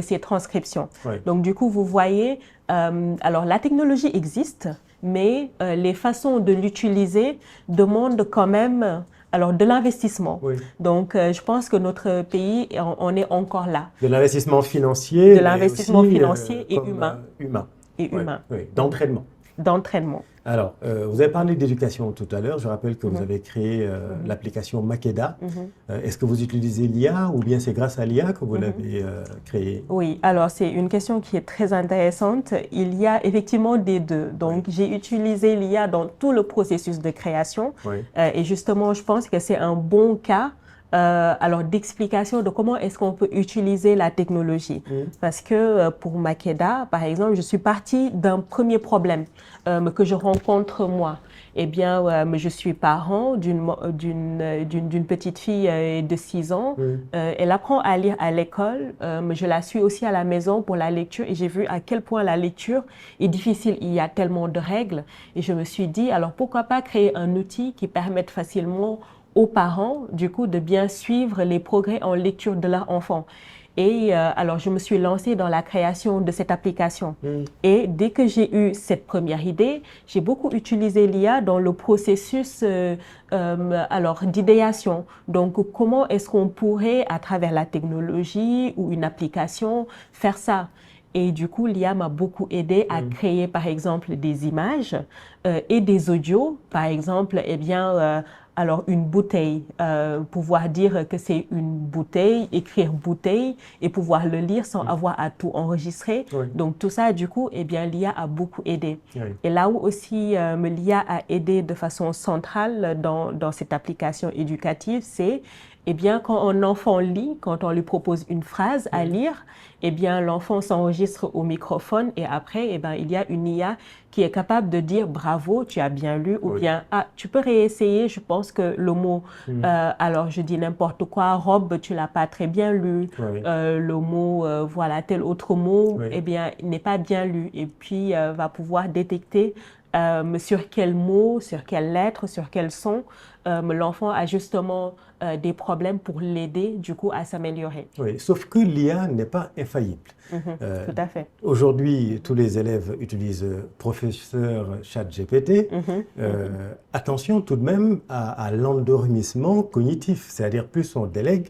Speaker 3: ces transcriptions. Donc, du coup, vous voyez, la technologie existe, mais les façons de l'utiliser demandent quand même de l'investissement. Donc, je pense que notre pays, on est encore là.
Speaker 1: De l'investissement financier.
Speaker 3: De l'investissement financier et humain.
Speaker 1: Humain. D'entraînement.
Speaker 3: D'entraînement.
Speaker 1: Alors, vous avez parlé d'éducation tout à l'heure. Je rappelle que vous avez créé l'application Makeda. Est-ce que vous utilisez l'IA ou bien c'est grâce à l'IA que vous l'avez créée? Oui,
Speaker 3: alors c'est une question qui est très intéressante. Il y a effectivement des deux. Donc, j'ai utilisé l'IA dans tout le processus de création. Et justement, je pense que c'est un bon cas d'explication de comment est-ce qu'on peut utiliser la technologie. Parce que pour Makeda, par exemple, je suis partie d'un premier problème que je rencontre moi. Eh bien, je suis parent d'une petite fille de 6 ans. Elle apprend à lire à l'école. Je la suis aussi à la maison pour la lecture et j'ai vu à quel point la lecture est difficile. Il y a tellement de règles. Et je me suis dit, alors pourquoi pas créer un outil qui permette facilement aux parents, du coup, de bien suivre les progrès en lecture de leur enfant. Et alors, je me suis lancée dans la création de cette application. Et dès que j'ai eu cette première idée, j'ai beaucoup utilisé l'IA dans le processus d'idéation. Donc, comment est-ce qu'on pourrait, à travers la technologie ou une application, faire ça? Et du coup, l'IA m'a beaucoup aidé à créer, par exemple, des images et des audios. Par exemple, alors une bouteille, pouvoir dire que c'est une bouteille, écrire bouteille et pouvoir le lire sans avoir à tout enregistrer. Donc tout ça, du coup, l'IA a beaucoup aidé. Et là où aussi l'IA a aidé de façon centrale dans cette application éducative, c'est quand un enfant lit, quand on lui propose une phrase à lire, l'enfant s'enregistre au microphone et après, il y a une IA qui est capable de dire bravo, tu as bien lu, ou bien tu peux réessayer, je pense que le mot, alors je dis n'importe quoi, robe, tu l'as pas très bien lu, le mot, voilà, tel autre mot, n'est pas bien lu, et puis va pouvoir détecter sur quel mot, sur quelle lettre, sur quel son, l'enfant a justement des problèmes pour l'aider du coup à s'améliorer.
Speaker 1: Oui, sauf que l'IA n'est pas infaillible.
Speaker 3: Tout à fait.
Speaker 1: Aujourd'hui, tous les élèves utilisent professeur ChatGPT. Attention tout de même à l'endormissement cognitif, c'est-à-dire plus on délègue,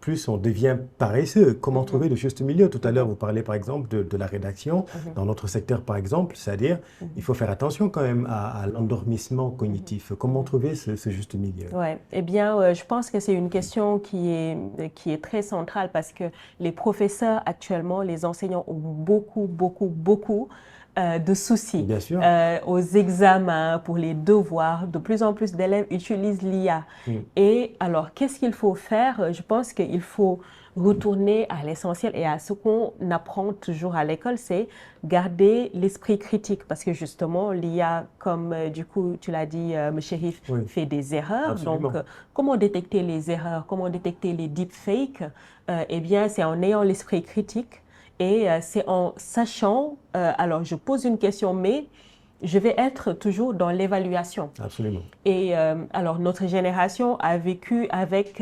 Speaker 1: plus on devient paresseux. Comment trouver le juste milieu? Tout à l'heure, vous parlez par exemple de la rédaction, dans notre secteur par exemple, c'est-à-dire il faut faire attention quand même à l'endormissement cognitif. Comment trouver ce juste milieu?
Speaker 3: Oui, je pense que c'est une question qui est très centrale parce que les professeurs actuellement, les enseignants ont beaucoup de soucis.
Speaker 1: Bien sûr.
Speaker 3: Aux examens, pour les devoirs, de plus en plus d'élèves utilisent l'IA. Et alors, qu'est-ce qu'il faut faire? Je pense qu'il faut retourner à l'essentiel et à ce qu'on apprend toujours à l'école, c'est garder l'esprit critique parce que justement, l'IA, comme du coup, tu l'as dit, M. Cherif, fait des erreurs.
Speaker 1: Absolument.
Speaker 3: Donc, comment détecter les erreurs? Comment détecter les deepfakes? C'est en ayant l'esprit critique et c'est en sachant, alors je pose une question, mais je vais être toujours dans l'évaluation.
Speaker 1: Absolument.
Speaker 3: Et alors, notre génération a vécu avec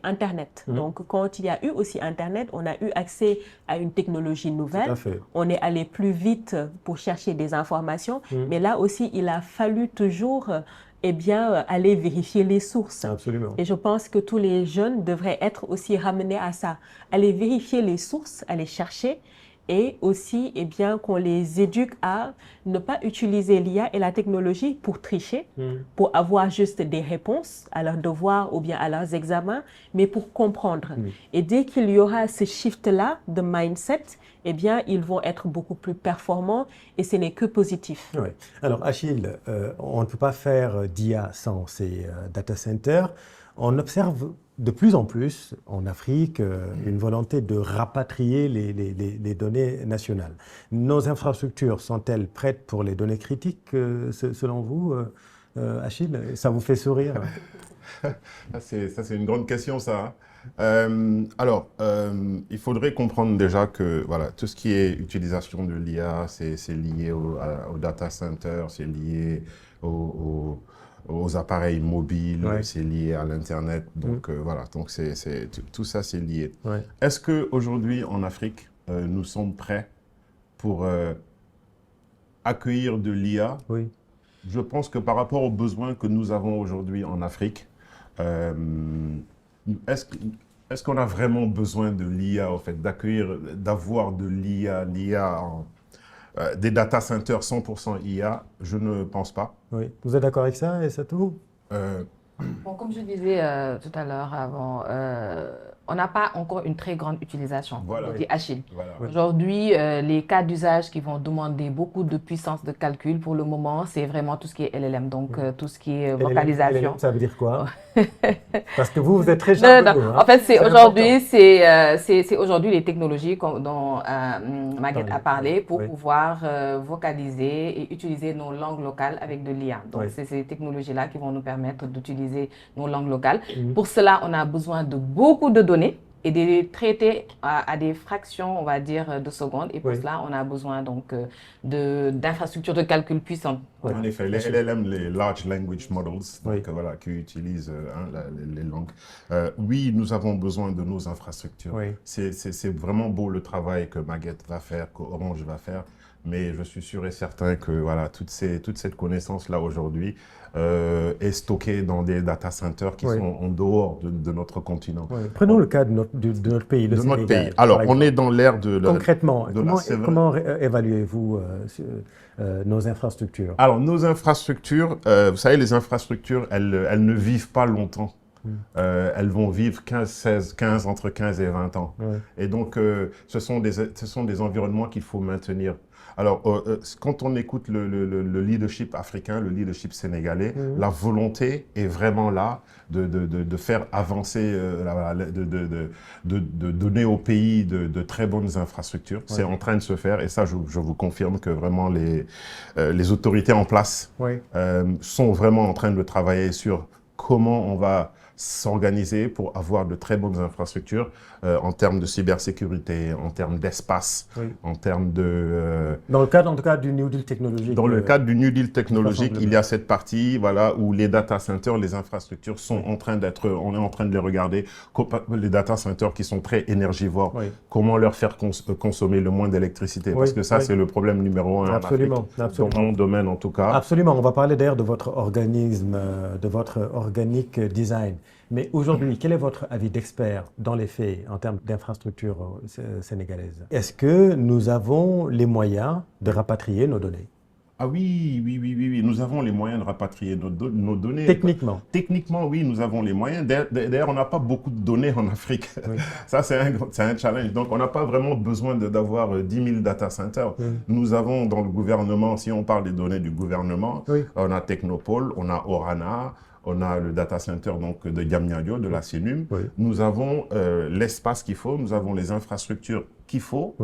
Speaker 3: Internet. Donc, quand il y a eu aussi Internet, on a eu accès à une technologie nouvelle.
Speaker 1: Tout à fait.
Speaker 3: On est allé plus vite pour chercher des informations. Mais là aussi, il a fallu toujours aller vérifier les sources.
Speaker 1: Absolument.
Speaker 3: Et je pense que tous les jeunes devraient être aussi ramenés à ça. Aller vérifier les sources, aller chercher. Et aussi, qu'on les éduque à ne pas utiliser l'IA et la technologie pour tricher, pour avoir juste des réponses à leurs devoirs ou bien à leurs examens, mais pour comprendre. Et dès qu'il y aura ce shift-là de mindset, ils vont être beaucoup plus performants et ce n'est que positif.
Speaker 1: Oui. Alors, Achille, on ne peut pas faire d'IA sans ces data centers. On observe de plus en plus en Afrique une volonté de rapatrier les données nationales. Nos infrastructures sont-elles prêtes pour les données critiques, selon vous, Achille? Ça vous fait sourire?
Speaker 4: Ça, c'est une grande question, ça. Il faudrait comprendre déjà que voilà, tout ce qui est utilisation de l'IA, c'est lié au data center, c'est lié aux appareils mobiles, c'est lié à l'Internet. Donc donc tout ça, c'est lié. Est-ce qu'aujourd'hui, en Afrique, nous sommes prêts pour accueillir de l'IA? Je pense que par rapport aux besoins que nous avons aujourd'hui en Afrique, est-ce qu'on a vraiment besoin de l'IA, en fait, d'avoir de l'IA, des data centers 100% IA? Je ne pense pas.
Speaker 1: Oui. Vous êtes d'accord avec ça, Essatou?
Speaker 2: Bon, comme je disais tout à l'heure avant, on n'a pas encore une très grande utilisation, comme dit Achille. Aujourd'hui, les cas d'usage qui vont demander beaucoup de puissance de calcul pour le moment, c'est vraiment tout ce qui est LLM, donc tout ce qui est vocalisation.
Speaker 1: LLM, ça veut dire quoi? Parce que vous êtes très jeune.
Speaker 2: En fait, c'est aujourd'hui les technologies dont Maguette a parlé pour pouvoir vocaliser et utiliser nos langues locales avec de l'IA. Donc, c'est ces technologies-là qui vont nous permettre d'utiliser nos langues locales. Pour cela, on a besoin de beaucoup de données. et de les traiter à des fractions, on va dire, de secondes. Et pour cela, on a besoin donc d'infrastructures de calcul puissantes.
Speaker 4: En effet, les LLM, les Large Language Models, donc, voilà, qui utilisent les langues. Oui, nous avons besoin de nos infrastructures. C'est vraiment beau le travail que Maguette va faire, que Orange va faire. Mais je suis sûr et certain que voilà, toute cette connaissance-là aujourd'hui est stockée dans des data centers qui sont en dehors de notre continent.
Speaker 1: Prenons le cas de notre pays, le Sénégal.
Speaker 4: Notre pays. Alors, on est dans l'ère de la...
Speaker 1: Concrètement, comment évaluez-vous nos infrastructures?
Speaker 4: Alors, nos infrastructures, vous savez, les infrastructures, elles ne vivent pas longtemps. Elles vont vivre entre 15 et 20 ans. Et donc, ce sont des environnements qu'il faut maintenir. Alors, quand on écoute le leadership africain, le leadership sénégalais, la volonté est vraiment là de faire avancer, de donner au pays de très bonnes infrastructures. C'est en train de se faire et ça, je vous confirme que vraiment les autorités en place sont vraiment en train de travailler sur comment on va s'organiser pour avoir de très bonnes infrastructures en termes de cybersécurité, en termes d'espace, en termes de...
Speaker 1: Dans le cadre, en tout cas, du New Deal technologique.
Speaker 4: Dans le cadre du New Deal technologique, il y a cette partie voilà, où les data centers, les infrastructures sont en train d'être... On est en train de les regarder, les data centers qui sont très énergivores, comment leur faire consommer le moins d'électricité, parce que ça, c'est le problème numéro 1 en Afrique, dans mon domaine en tout cas.
Speaker 1: Absolument, on va parler d'ailleurs de votre organisme, de votre organic design. Mais aujourd'hui, quel est votre avis d'expert dans les faits en termes d'infrastructures sénégalaises? Est-ce que nous avons les moyens de rapatrier nos données?
Speaker 4: Ah oui, nous avons les moyens de rapatrier nos données.
Speaker 1: Techniquement?
Speaker 4: Techniquement, oui, nous avons les moyens. D'ailleurs, on n'a pas beaucoup de données en Afrique. Ça, c'est un challenge. Donc, on n'a pas vraiment besoin d'avoir 10 000 data centers. Nous avons dans le gouvernement, si on parle des données du gouvernement, on a Technopole, on a Orana, on a le data center donc, de Diamniadio, de la CNUM. Nous avons l'espace qu'il faut, nous avons les infrastructures qu'il faut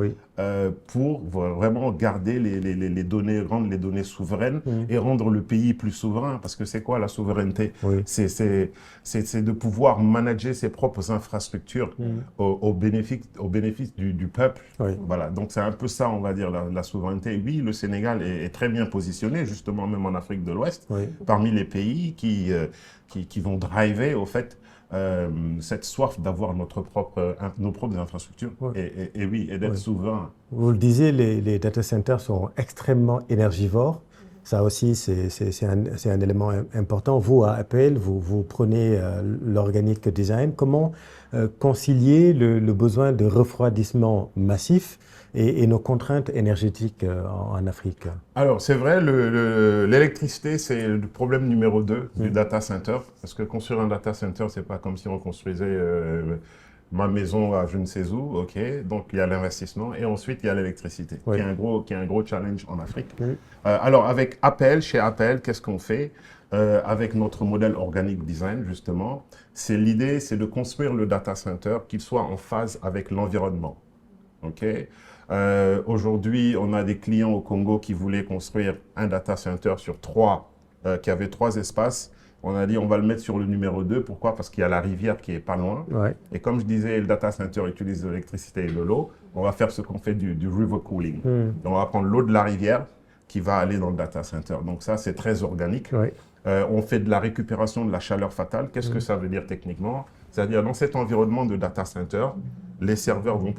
Speaker 4: pour vraiment garder les données, rendre les données souveraines et rendre le pays plus souverain. Parce que c'est quoi la souveraineté? C'est de pouvoir manager ses propres infrastructures au bénéfice du peuple. Voilà. Donc c'est un peu ça, on va dire, la souveraineté. Oui, le Sénégal est très bien positionné, justement, même en Afrique de l'Ouest, parmi les pays qui vont driver, au fait, cette soif d'avoir nos propres infrastructures et d'être souverain.
Speaker 1: Vous le disiez, les data centers sont extrêmement énergivores. Ça aussi, c'est un élément important. Vous, à APL, vous prenez l'organic design. Comment concilier le besoin de refroidissement massif et nos contraintes énergétiques en Afrique?
Speaker 4: Alors, c'est vrai, l'électricité, c'est le problème numéro 2 du data center. Parce que construire un data center, c'est pas comme si on construisait ma maison à je ne sais où. Donc, il y a l'investissement. Et ensuite, il y a l'électricité, qui est un gros challenge en Afrique. Alors, avec APL, chez APL, qu'est-ce qu'on fait avec notre modèle organic design, justement? L'idée, c'est de construire le data center, qu'il soit en phase avec l'environnement. Aujourd'hui, on a des clients au Congo qui voulaient construire un data center sur qui avait 3 espaces. On a dit on va le mettre sur le numéro 2. Pourquoi? Parce qu'il y a la rivière qui est pas loin. Et comme je disais, le data center utilise de l'électricité et de l'eau. On va faire ce qu'on fait du river cooling. Donc, on va prendre l'eau de la rivière qui va aller dans le data center. Donc ça, c'est très organique. On fait de la récupération de la chaleur fatale. Qu'est-ce que ça veut dire techniquement? C'est-à-dire, dans cet environnement de data center, les serveurs vont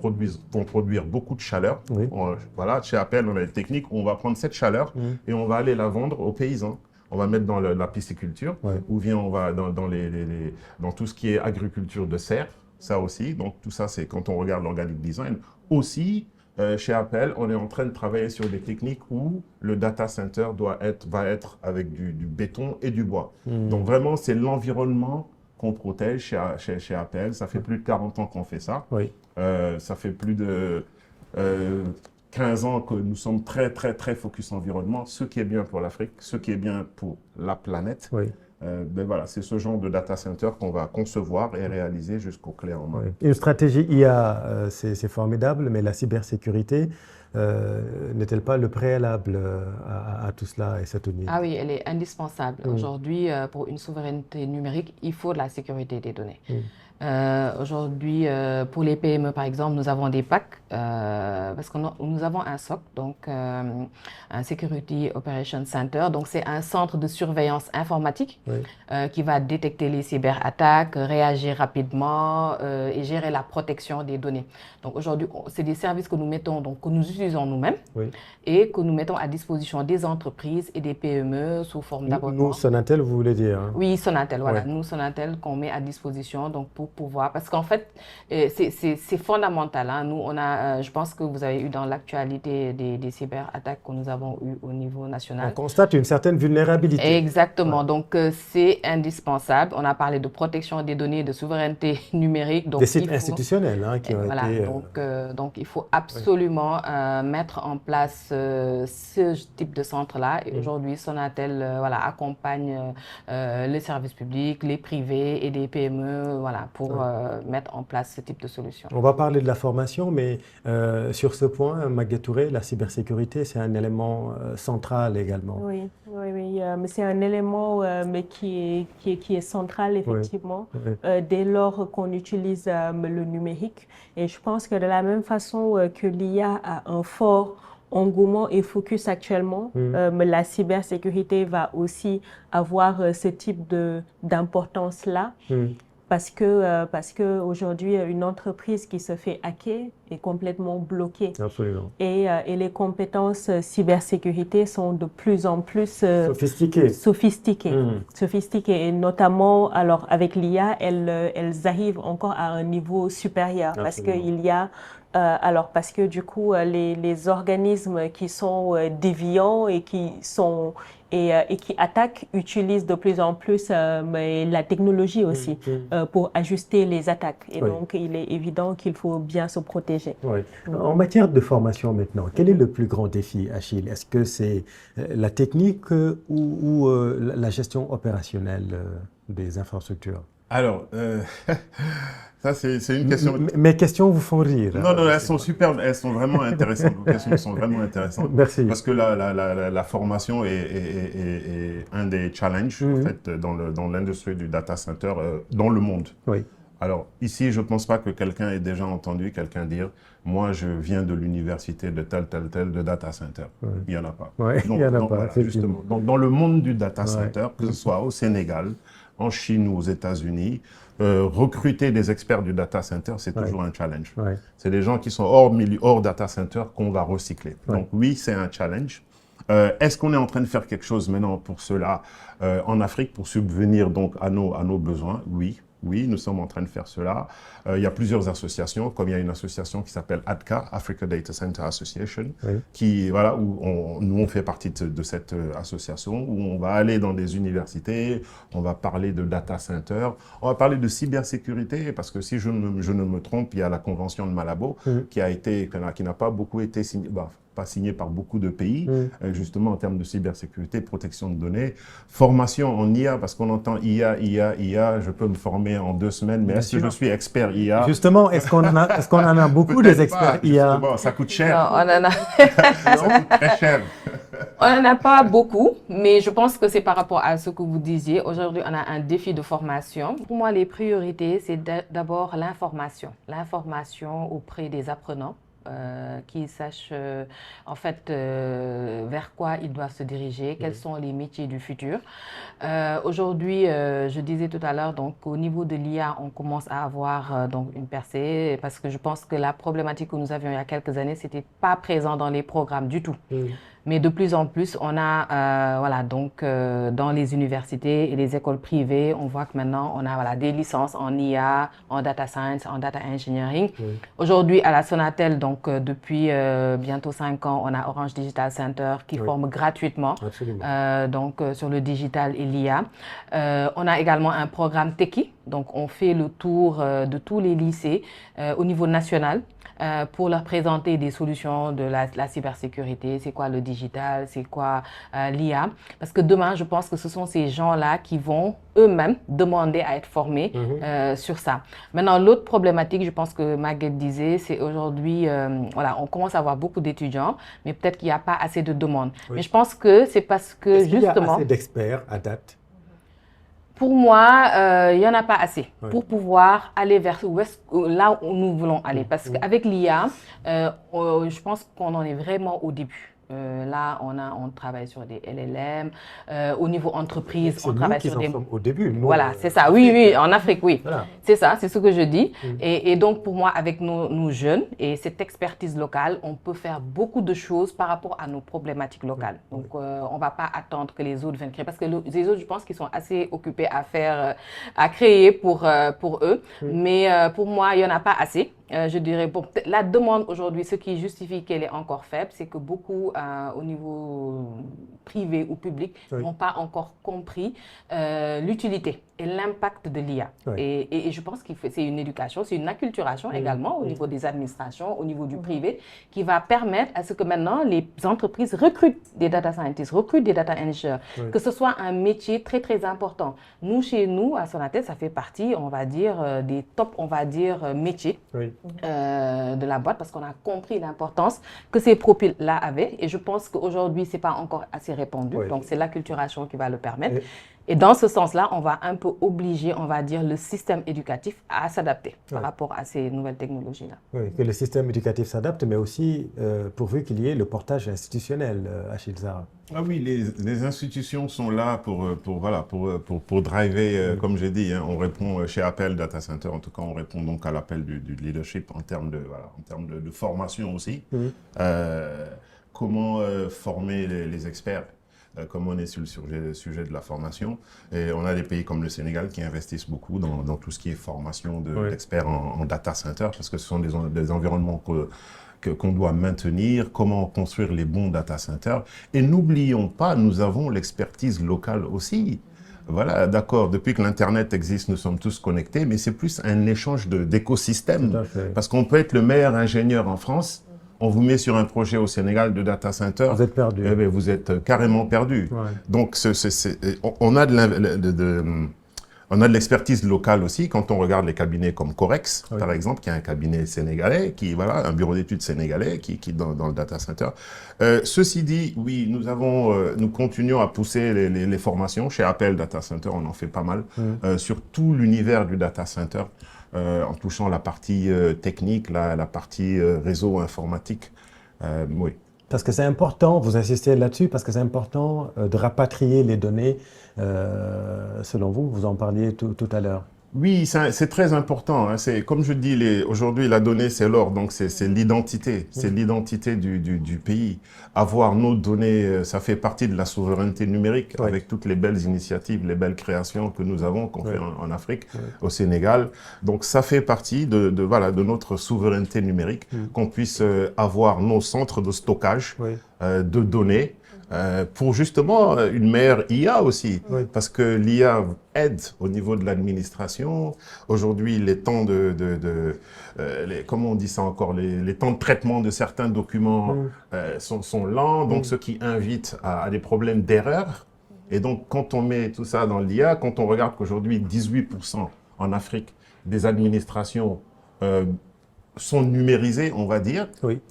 Speaker 4: produire beaucoup de chaleur. Voilà, chez Apple, on a une technique où on va prendre cette chaleur et on va aller la vendre aux paysans. On va mettre dans la pisciculture, ou bien on va dans tout ce qui est agriculture de serre, ça aussi. Donc tout ça, c'est quand on regarde l'organic design. Aussi, chez Apple, on est en train de travailler sur des techniques où le data center va être avec du béton et du bois. Donc vraiment, c'est l'environnement qu'on protège chez Apple. Ça fait plus de 40 ans qu'on fait ça. Ça fait plus de 15 ans que nous sommes très, très, très focus environnement, ce qui est bien pour l'Afrique, ce qui est bien pour la planète. Ben voilà, c'est ce genre de data center qu'on va concevoir et réaliser jusqu'au clé en main.
Speaker 1: Une stratégie IA, c'est formidable, mais la cybersécurité n'est-elle pas le préalable à tout cela et cette unité?
Speaker 2: Ah oui, elle est indispensable. Aujourd'hui, pour une souveraineté numérique, il faut de la sécurité des données. Aujourd'hui, pour les PME, par exemple, nous avons des PAC parce que nous avons un SOC, donc un Security Operations Center. Donc, c'est un centre de surveillance informatique qui va détecter les cyberattaques, réagir rapidement et gérer la protection des données. Donc, aujourd'hui, c'est des services que nous mettons, donc que nous utilisons nous-mêmes et que nous mettons à disposition des entreprises et des PME sous forme d'abonnement.
Speaker 1: Nous, Sonatel, vous voulez dire hein?
Speaker 2: Oui, Sonatel, voilà. Nous, Sonatel, qu'on met à disposition donc pour pouvoir... Parce qu'en fait, c'est fondamental. Hein. Nous, on a, je pense que vous avez eu dans l'actualité des cyberattaques que nous avons eues au niveau national.
Speaker 1: On constate une certaine vulnérabilité.
Speaker 2: Exactement. Donc, c'est indispensable. On a parlé de protection des données, de souveraineté numérique. Donc,
Speaker 1: des sites institutionnels hein, qui ont été...
Speaker 2: Donc, il faut absolument mettre en place ce type de centre-là. Et aujourd'hui, Sonatel accompagne les services publics, les privés et des PME pour mettre en place ce type de solution.
Speaker 1: On va parler de la formation, mais sur ce point, Maguette Touré, la cybersécurité, c'est un élément central également.
Speaker 3: Oui, mais c'est un élément mais qui est central, effectivement, dès lors qu'on utilise le numérique. Et je pense que de la même façon que l'IA a un fort engouement et focus actuellement, mais la cybersécurité va aussi avoir ce type d'importance-là. Parce que aujourd'hui, une entreprise qui se fait hacker est complètement bloquée.
Speaker 1: Absolument.
Speaker 3: Et les compétences cybersécurité sont de plus en plus sophistiquées. Et notamment, alors avec l'IA, elles arrivent encore à un niveau supérieur. Parce qu'il y a parce que du coup, les organismes qui sont déviants et qui attaquent utilisent de plus en plus mais la technologie aussi pour ajuster les attaques. Et donc, il est évident qu'il faut bien se protéger.
Speaker 1: En matière de formation maintenant, quel est le plus grand défi, Achille? Est-ce que c'est la technique ou la gestion opérationnelle des infrastructures?
Speaker 4: Alors, ça c'est une question...
Speaker 1: Mes questions vous font rire.
Speaker 4: Non, elles sont superbes, elles sont vraiment intéressantes. Vos questions sont vraiment intéressantes.
Speaker 1: Merci.
Speaker 4: Parce que la formation est un des challenges en fait, dans l'industrie du data center dans le monde. Alors ici, je ne pense pas que quelqu'un ait déjà entendu quelqu'un dire « moi je viens de l'université de tel de data center ». Il n'y en a pas.
Speaker 1: Il n'y en a pas,
Speaker 4: voilà, justement. Donc dans le monde du data center, que ce soit au Sénégal, en Chine ou aux États-Unis, recruter des experts du data center, c'est toujours un challenge. C'est des gens qui sont hors data center qu'on va recycler. Donc oui, c'est un challenge. Est-ce qu'on est en train de faire quelque chose maintenant pour cela en Afrique pour subvenir donc à nos besoins? Oui, nous sommes en train de faire cela. Il y a plusieurs associations, comme il y a une association qui s'appelle ADCA, Africa Data Center Association, qui, où nous on fait partie de cette association, où on va aller dans des universités, on va parler de data center, on va parler de cybersécurité, parce que si je ne me trompe, il y a la convention de Malabo qui n'a pas beaucoup été signée, pas signé par beaucoup de pays, justement en termes de cybersécurité, protection de données, formation en IA, parce qu'on entend IA, je peux me former en 2 semaines, mais est-ce que je suis expert IA?
Speaker 1: Justement, est-ce qu'on en a beaucoup des experts IA?
Speaker 4: Ça coûte cher.
Speaker 2: Non, on en a...
Speaker 4: Ça coûte très cher.
Speaker 2: On n'en a pas beaucoup, mais je pense que c'est par rapport à ce que vous disiez. Aujourd'hui, on a un défi de formation. Pour moi, les priorités, c'est d'abord l'information. L'information auprès des apprenants. Qu'ils sachent en fait vers quoi ils doivent se diriger, quels sont les métiers du futur. Aujourd'hui, je disais tout à l'heure, donc au niveau de l'IA, on commence à avoir donc une percée, parce que je pense que la problématique que nous avions il y a quelques années, c'était pas présent dans les programmes du tout. Mais de plus en plus, on a, dans les universités et les écoles privées, on voit que maintenant, on a des licences en IA, en data science, en data engineering. Aujourd'hui, à la Sonatel, donc depuis bientôt 5 ans, on a Orange Digital Center qui forme gratuitement sur le digital et l'IA. On a également un programme Techie, donc on fait le tour de tous les lycées au niveau national. Pour leur présenter des solutions de la cybersécurité, c'est quoi le digital, c'est quoi l'IA. Parce que demain, je pense que ce sont ces gens-là qui vont eux-mêmes demander à être formés sur ça. Maintenant, l'autre problématique, je pense que Maguette disait, c'est aujourd'hui, on commence à avoir beaucoup d'étudiants, mais peut-être qu'il n'y a pas assez de demandes. Mais je pense que c'est parce que justement...
Speaker 1: Est-ce qu'il y a assez d'experts à date?
Speaker 2: Pour moi, il n'y en a pas assez pour pouvoir aller vers là où nous voulons aller. Parce qu'avec l'IA, je pense qu'on en est vraiment au début. Là, on travaille sur des LLM. Au niveau entreprise, on travaille sur des...
Speaker 1: au début. Nous,
Speaker 2: voilà, c'est ça. Oui, en Afrique, oui.
Speaker 1: Voilà.
Speaker 2: C'est ça, c'est ce que je dis. Et donc, pour moi, avec nos jeunes et cette expertise locale, on peut faire beaucoup de choses par rapport à nos problématiques locales. Donc, on ne va pas attendre que les autres viennent créer. Parce que les autres, je pense qu'ils sont assez occupés à créer pour eux. Mais pour moi, il n'y en a pas assez. Je dirais, bon, la demande aujourd'hui, ce qui justifie qu'elle est encore faible, c'est que beaucoup, au niveau privé ou public, n'ont pas encore compris l'utilité et l'impact de l'IA. Et je pense que c'est une éducation, c'est une acculturation également au niveau des administrations, au niveau du privé, qui va permettre à ce que maintenant les entreprises recrutent des data scientists, recrutent des data engineers, que ce soit un métier très, très important. Nous, chez nous, à Sonatel, ça fait partie, on va dire, des top, on va dire, métiers. De la boîte parce qu'on a compris l'importance que ces profils-là avaient et je pense qu'aujourd'hui, ce n'est pas encore assez répandu. Donc, c'est l'acculturation qui va le permettre. Et dans ce sens-là, on va un peu obliger, on va dire, le système éducatif à s'adapter par rapport à ces nouvelles technologies-là.
Speaker 1: Oui, que le système éducatif s'adapte, mais aussi pourvu qu'il y ait le portage institutionnel, Achille Zara.
Speaker 4: Ah oui, les institutions sont là pour driver, comme j'ai dit, on répond chez Appel Data Center, en tout cas on répond donc à l'appel du leadership en termes de formation aussi. Comment former les experts, comme on est sur le sujet de la formation. Et on a des pays comme le Sénégal qui investissent beaucoup dans tout ce qui est formation d'experts en data center, parce que ce sont des environnements qu'on doit maintenir, comment construire les bons data centers. Et n'oublions pas, nous avons l'expertise locale aussi. Voilà, d'accord, depuis que l'Internet existe, nous sommes tous connectés, mais c'est plus un échange d'écosystèmes. Parce qu'on peut être le meilleur ingénieur en France, on vous met sur un projet au Sénégal de data center.
Speaker 1: Vous êtes perdu.
Speaker 4: Eh bien, vous êtes carrément perdu. Donc, on a de l'expertise locale aussi quand on regarde les cabinets comme Corex, par exemple, qui est un cabinet sénégalais, un bureau d'études sénégalais qui dans le data center. Ceci dit, oui, nous continuons à pousser les formations. Chez Appel Data Center, on en fait pas mal sur tout l'univers du data center, en touchant la partie technique, la partie réseau informatique. Oui.
Speaker 1: Parce que c'est important, vous insistez là-dessus, parce que c'est important de rapatrier les données, selon vous, vous en parliez tout à l'heure.
Speaker 4: Oui, c'est très important. C'est comme je dis, aujourd'hui la donnée c'est l'or, donc c'est l'identité, c'est l'identité du pays. Avoir nos données, ça fait partie de la souveraineté numérique, avec toutes les belles initiatives, les belles créations que nous avons, qu'on fait en Afrique, au Sénégal. Donc ça fait partie de notre souveraineté numérique, qu'on puisse avoir nos centres de stockage de données. Pour justement une meilleure IA aussi, parce que l'IA aide au niveau de l'administration. Aujourd'hui, les temps comment on dit ça encore, les temps de traitement de certains documents sont lents, donc ce qui invite à des problèmes d'erreur. Et donc, quand on met tout ça dans l'IA, quand on regarde qu'aujourd'hui, 18% en Afrique des administrations sont numérisés, on va dire.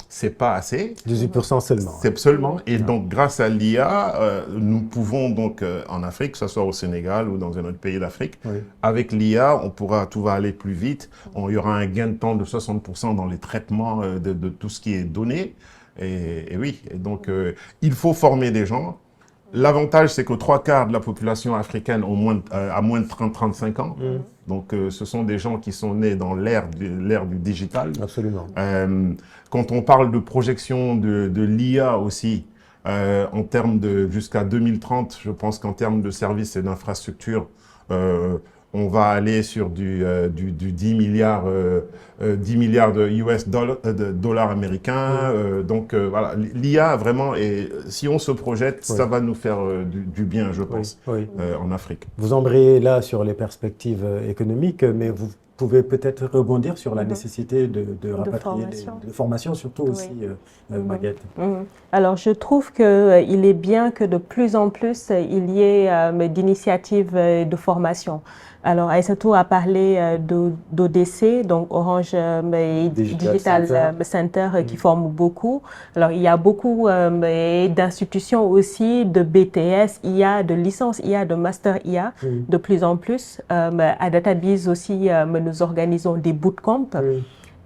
Speaker 4: C'est pas assez.
Speaker 1: 18% seulement.
Speaker 4: C'est seulement. Et donc, grâce à l'IA, nous pouvons donc, en Afrique, que ce soit au Sénégal ou dans un autre pays d'Afrique, avec l'IA, tout va aller plus vite. Il y aura un gain de temps de 60% dans les traitements de tout ce qui est donné. Et oui, et donc, il faut former des gens. L'avantage, c'est que 3/4 de la population africaine a moins de 30-35 ans. Donc, ce sont des gens qui sont nés dans l'ère du digital.
Speaker 1: Absolument.
Speaker 4: Quand on parle de projection de l'IA aussi, en termes jusqu'à 2030, je pense qu'en termes de services et d'infrastructures, on va aller sur du 10 milliards de dollars américains. Donc voilà, l'IA vraiment, et si on se projette, ça va nous faire du bien, je pense, en Afrique.
Speaker 1: Vous embrayez là sur les perspectives économiques, mais vous pouvez peut-être rebondir sur la nécessité de rapatrier de formation, surtout aussi, Maguette.
Speaker 3: Alors, je trouve qu'il est bien que de plus en plus, il y ait d'initiatives de formation. Alors, Aïssatou a parlé d'ODC, donc Orange Digital Center, qui forme beaucoup. Alors, il y a beaucoup d'institutions aussi, de BTS IA, de licence IA, de master IA, de plus en plus. À DataBiz aussi, nous organisons des bootcamps.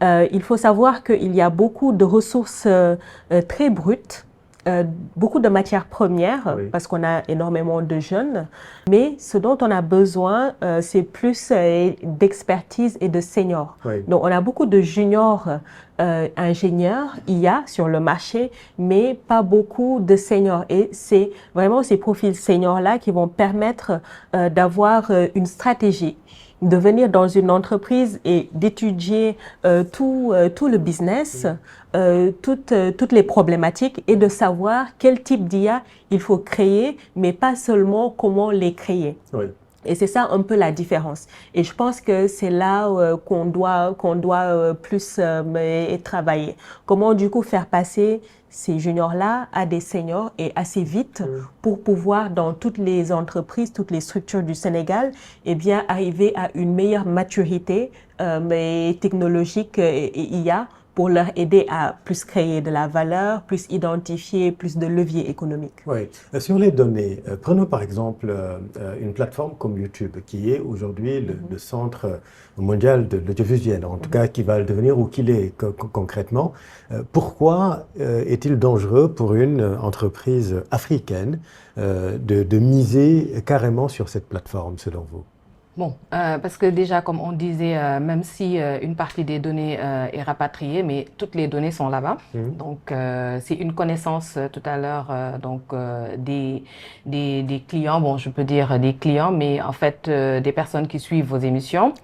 Speaker 3: Il faut savoir qu'il y a beaucoup de ressources très brutes, beaucoup de matières premières, parce qu'on a énormément de jeunes, mais ce dont on a besoin, c'est plus d'expertise et de seniors. Donc, on a beaucoup de juniors ingénieurs IA sur le marché, mais pas beaucoup de seniors. Et c'est vraiment ces profils seniors-là qui vont permettre d'avoir une stratégie, de venir dans une entreprise et d'étudier tout le business, toutes les problématiques et de savoir quel type d'IA il faut créer, mais pas seulement comment les créer. Et c'est ça un peu la différence. Et je pense que c'est là qu'on doit plus travailler. Comment du coup faire passer ces juniors-là à des seniors et assez vite pour pouvoir, dans toutes les entreprises, toutes les structures du Sénégal, eh bien, arriver à une meilleure maturité technologique et IA pour leur aider à plus créer de la valeur, plus identifier, plus de leviers économiques.
Speaker 1: Oui. Sur les données, prenons par exemple une plateforme comme YouTube, qui est aujourd'hui le centre mondial de l'audiovisuel, en tout cas qui va le devenir ou qui l'est concrètement. Pourquoi est-il dangereux pour une entreprise africaine de miser carrément sur cette plateforme, selon vous?
Speaker 2: Bon, parce que déjà, comme on disait, même si une partie des données est rapatriée, mais toutes les données sont là-bas. Donc, c'est une connaissance tout à l'heure des clients, bon, je peux dire des clients, mais en fait, des personnes qui suivent vos émissions,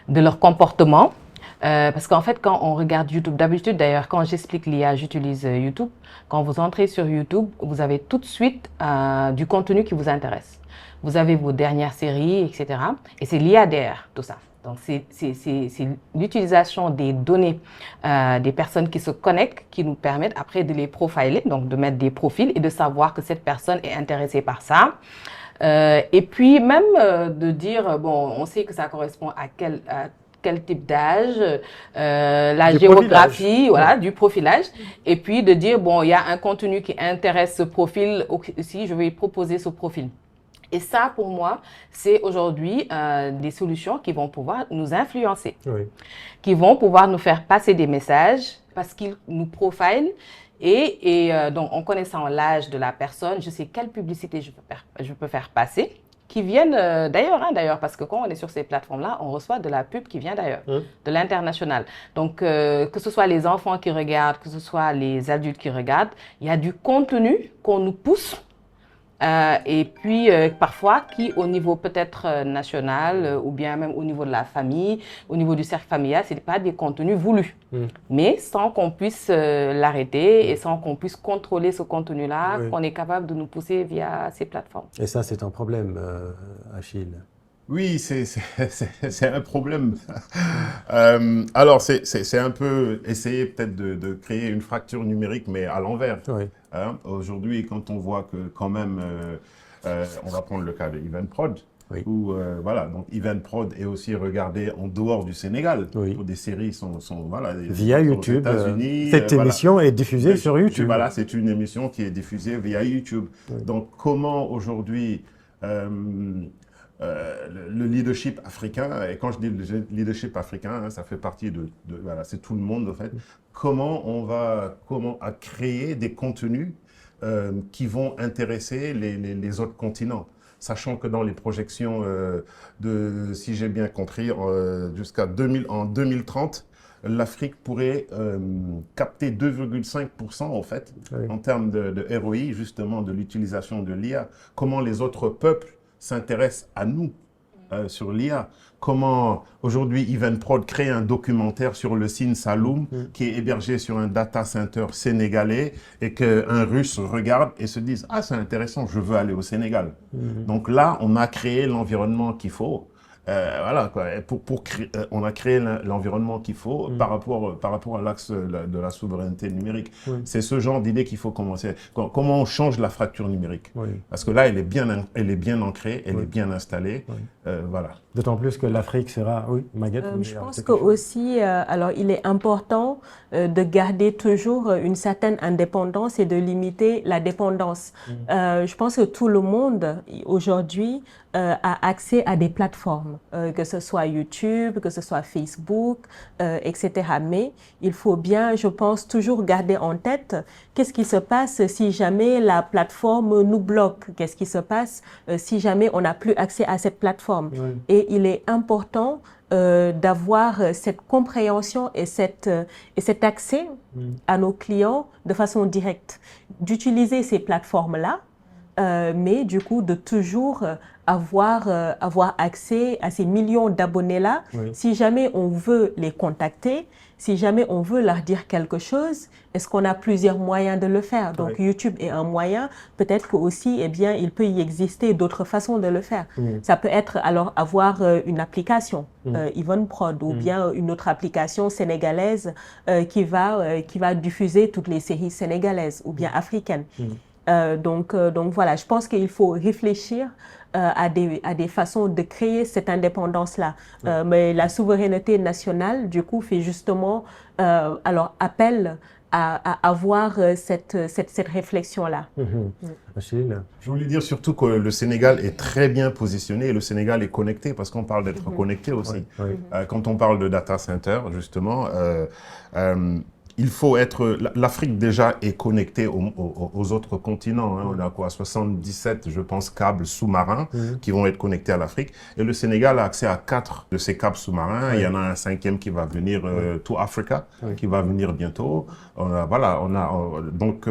Speaker 2: de leur comportement. Parce qu'en fait, quand on regarde YouTube, d'habitude d'ailleurs, quand j'explique l'IA, j'utilise YouTube. Quand vous entrez sur YouTube, vous avez tout de suite du contenu qui vous intéresse. Vous avez vos dernières séries, etc. Et c'est l'IA derrière tout ça. Donc, c'est l'utilisation des données des personnes qui se connectent qui nous permettent après de les profiler, donc de mettre des profils et de savoir que cette personne est intéressée par ça. Et puis même de dire, bon, on sait que ça correspond à quel type d'âge, la géographie, voilà, du profilage. Et puis de dire, bon, il y a un contenu qui intéresse ce profil, aussi je vais proposer ce profil. Et ça, pour moi, c'est aujourd'hui des solutions qui vont pouvoir nous influencer, qui vont pouvoir nous faire passer des messages parce qu'ils nous profilent. Et donc, en connaissant l'âge de la personne, je sais quelle publicité je peux faire passer, qui viennent d'ailleurs, parce que quand on est sur ces plateformes-là, on reçoit de la pub qui vient d'ailleurs, de l'international. Donc, que ce soit les enfants qui regardent, que ce soit les adultes qui regardent, il y a du contenu qu'on nous pousse. Et puis parfois qui au niveau peut-être national ou bien même au niveau de la famille, au niveau du cercle familial, ce n'est pas des contenus voulus, mais sans qu'on puisse l'arrêter et sans qu'on puisse contrôler ce contenu-là, qu'on est capable de nous pousser via ces plateformes.
Speaker 1: Et ça, c'est un problème, Achille.
Speaker 4: Oui, c'est un problème. Alors, c'est un peu essayer peut-être de créer une fracture numérique, mais à l'envers. Hein? Aujourd'hui, quand on voit que quand même, on va prendre le cas de Evenprod, où voilà, donc Evenprod est aussi regardé en dehors du Sénégal. Où des séries sont voilà,
Speaker 1: via YouTube. Cette émission est diffusée sur YouTube.
Speaker 4: Voilà, c'est une émission qui est diffusée via YouTube. Donc, comment aujourd'hui le leadership africain, et quand je dis le leadership africain, hein, ça fait partie voilà, c'est tout le monde en fait. Comment à créer des contenus qui vont intéresser les autres continents, sachant que dans les projections si j'ai bien compris, jusqu'à 2030, l'Afrique pourrait capter 2,5% en fait, en termes de ROI, justement, de l'utilisation de l'IA. Comment les autres peuples s'intéressent à nous sur l'IA. Comment aujourd'hui Evenprod crée un documentaire sur le Sine Saloum qui est hébergé sur un data center sénégalais et qu'un Russe regarde et se dise « Ah, c'est intéressant, je veux aller au Sénégal ». Donc là, on a créé l'environnement qu'il faut. voilà, quoi. On a créé l'environnement qu'il faut par rapport à l'axe de la souveraineté numérique. C'est ce genre d'idée qu'il faut commencer. Comment on change la fracture numérique? Parce que là, elle est bien ancrée, elle est bien installée. Voilà.
Speaker 1: D'autant plus que l'Afrique sera... Oui, Maguette,
Speaker 3: je pense que aussi, alors, il est important de garder toujours une certaine indépendance et de limiter la dépendance. Je pense que tout le monde, aujourd'hui, a accès à des plateformes, que ce soit YouTube, que ce soit Facebook, etc. Mais il faut bien, je pense, toujours garder en tête qu'est-ce qui se passe si jamais la plateforme nous bloque, qu'est-ce qui se passe si jamais on n'a plus accès à cette plateforme. Et il est important d'avoir cette compréhension et cet accès à nos clients de façon directe, d'utiliser ces plateformes-là, mais du coup de toujours avoir accès à ces millions d'abonnés-là. Si jamais on veut les contacter, si jamais on veut leur dire quelque chose, est-ce qu'on a plusieurs moyens de le faire? Donc YouTube est un moyen, peut-être que aussi, eh bien, il peut y exister d'autres façons de le faire. Ça peut être alors avoir une application, Evenprod, ou bien une autre application sénégalaise qui va diffuser toutes les séries sénégalaises ou bien africaines. Donc voilà, je pense qu'il faut réfléchir à des façons de créer cette indépendance-là. Mais la souveraineté nationale, du coup, fait justement alors appel à avoir cette réflexion-là.
Speaker 4: Je voulais dire surtout que le Sénégal est très bien positionné et le Sénégal est connecté, parce qu'on parle d'être connecté aussi. Quand on parle de data center, justement, il faut être... L'Afrique déjà est connectée aux autres continents. On a quoi, 77, je pense, câbles sous-marins qui vont être connectés à l'Afrique. Et le Sénégal a accès à 4 de ces câbles sous-marins. Il y en a un 5e qui va venir, To Africa, qui va venir bientôt. Donc,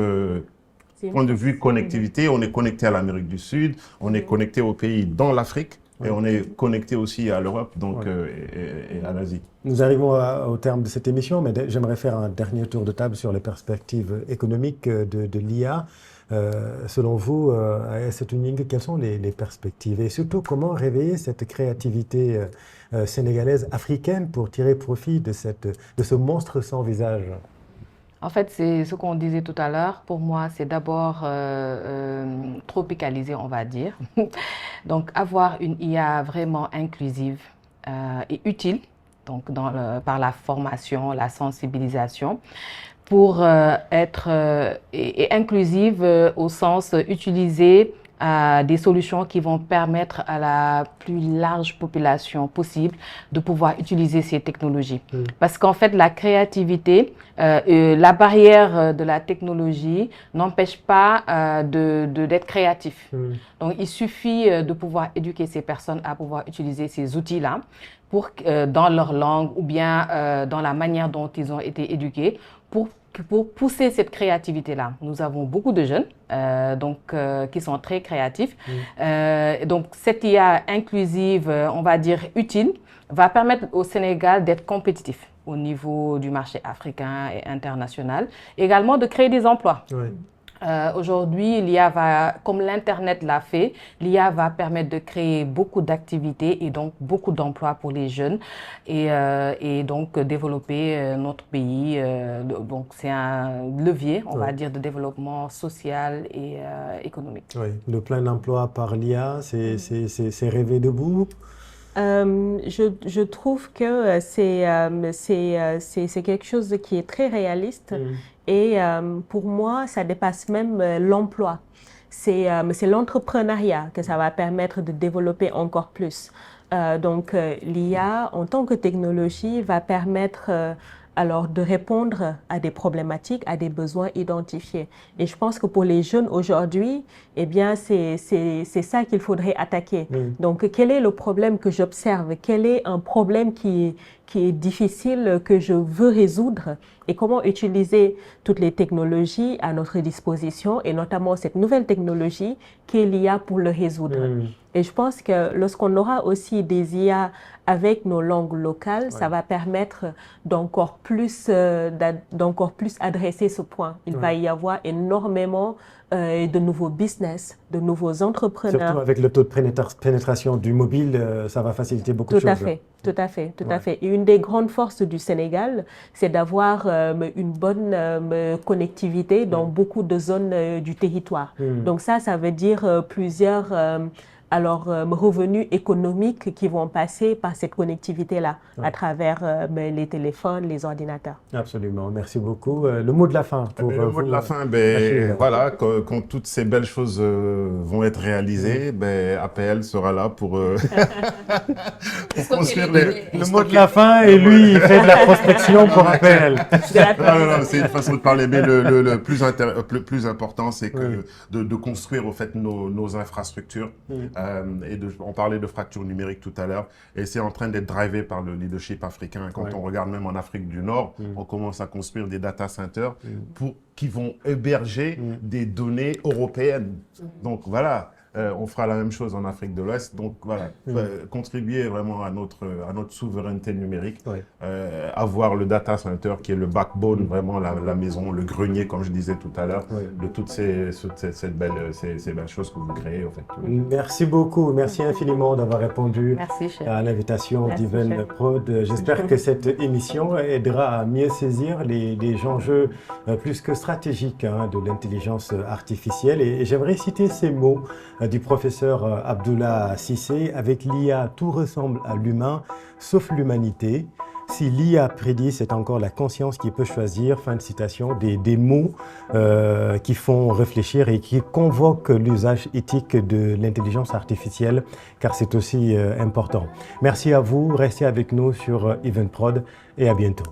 Speaker 4: point de vue connectivité, on est connecté à l'Amérique du Sud, on est connecté aux pays dans l'Afrique. Et on est connecté aussi à l'Europe et à l'Asie.
Speaker 1: Nous arrivons au terme de cette émission, mais j'aimerais faire un dernier tour de table sur les perspectives économiques de l'IA. Selon vous, Aïssatou-Gningue, quelles sont les perspectives? Et surtout, comment réveiller cette créativité sénégalaise, africaine, pour tirer profit de ce monstre sans visage?
Speaker 2: En fait, c'est ce qu'on disait tout à l'heure. Pour moi, c'est d'abord tropicaliser, on va dire. Donc, avoir une IA vraiment inclusive et utile, donc par la formation, la sensibilisation, pour être inclusive au sens utiliser des solutions qui vont permettre à la plus large population possible de pouvoir utiliser ces technologies. Parce qu'en fait, la créativité, la barrière de la technologie n'empêche pas d'être créatif. Donc, il suffit de pouvoir éduquer ces personnes à pouvoir utiliser ces outils-là dans leur langue ou bien dans la manière dont ils ont été éduqués pour pousser cette créativité-là. Nous avons beaucoup de jeunes qui sont très créatifs. Donc, cette IA inclusive, on va dire utile, va permettre au Sénégal d'être compétitif au niveau du marché africain et international. Également de créer des emplois. Aujourd'hui, l'IA va, comme l'Internet l'a fait, l'IA va permettre de créer beaucoup d'activités et donc beaucoup d'emplois pour les jeunes et donc développer notre pays. Donc c'est un levier, on va dire, de développement social et économique.
Speaker 1: Le plein emploi par l'IA, c'est rêver debout.
Speaker 3: Je trouve que c'est quelque chose qui est très réaliste et pour moi, ça dépasse même l'emploi. C'est l'entrepreneuriat que ça va permettre de développer encore plus. Donc, l'IA, en tant que technologie, va permettre alors de répondre à des problématiques, à des besoins identifiés. Et je pense que pour les jeunes aujourd'hui, eh bien, c'est ça qu'il faudrait attaquer. Donc, quel est le problème que j'observe? Quel est un problème qui qui est difficile, que je veux résoudre, et comment utiliser toutes les technologies à notre disposition, et notamment cette nouvelle technologie qui est l'IA pour le résoudre. Et je pense que lorsqu'on aura aussi des IA avec nos langues locales, ça va permettre d'encore plus adresser ce point. Il va y avoir énormément de nouveaux business, de nouveaux entrepreneurs.
Speaker 1: Surtout avec le taux de pénétration du mobile, ça va faciliter beaucoup de choses.
Speaker 3: Tout à fait. Et une des grandes forces du Sénégal, c'est d'avoir une bonne connectivité dans beaucoup de zones du territoire. Donc ça veut dire plusieurs revenus économiques qui vont passer par cette connectivité-là à travers les téléphones, les ordinateurs.
Speaker 1: Absolument, merci beaucoup. Le mot de la fin pour
Speaker 4: le mot de la fin, voilà, quand toutes ces belles choses vont être réalisées, APL sera là pour construire
Speaker 1: le mot de la fin, et lui, il fait de la prospection pour APL.
Speaker 4: Non, c'est une façon de parler, mais le plus important, c'est que de construire au fait nos infrastructures. On parlait de fracture numérique tout à l'heure, et c'est en train d'être drivé par le leadership africain. Quand on regarde même en Afrique du Nord, on commence à construire des data centers qui vont héberger des données européennes. Donc voilà, on fera la même chose en Afrique de l'Ouest. Donc voilà, contribuer vraiment à notre souveraineté numérique, avoir le data center qui est le backbone, vraiment la maison, le grenier, comme je disais tout à l'heure, de toutes ces belles choses que vous créez. En fait.
Speaker 1: Merci beaucoup, merci infiniment d'avoir répondu à l'invitation d'Even Prod. J'espère que cette émission aidera à mieux saisir les enjeux plus que stratégiques de l'intelligence artificielle. Et j'aimerais citer ces mots du professeur Abdullah Cissé: avec l'IA, tout ressemble à l'humain, sauf l'humanité. Si l'IA prédit, c'est encore la conscience qui peut choisir. Fin de citation, des mots qui font réfléchir et qui convoquent l'usage éthique de l'intelligence artificielle, car c'est aussi important. Merci à vous, restez avec nous sur Even Prod et à bientôt.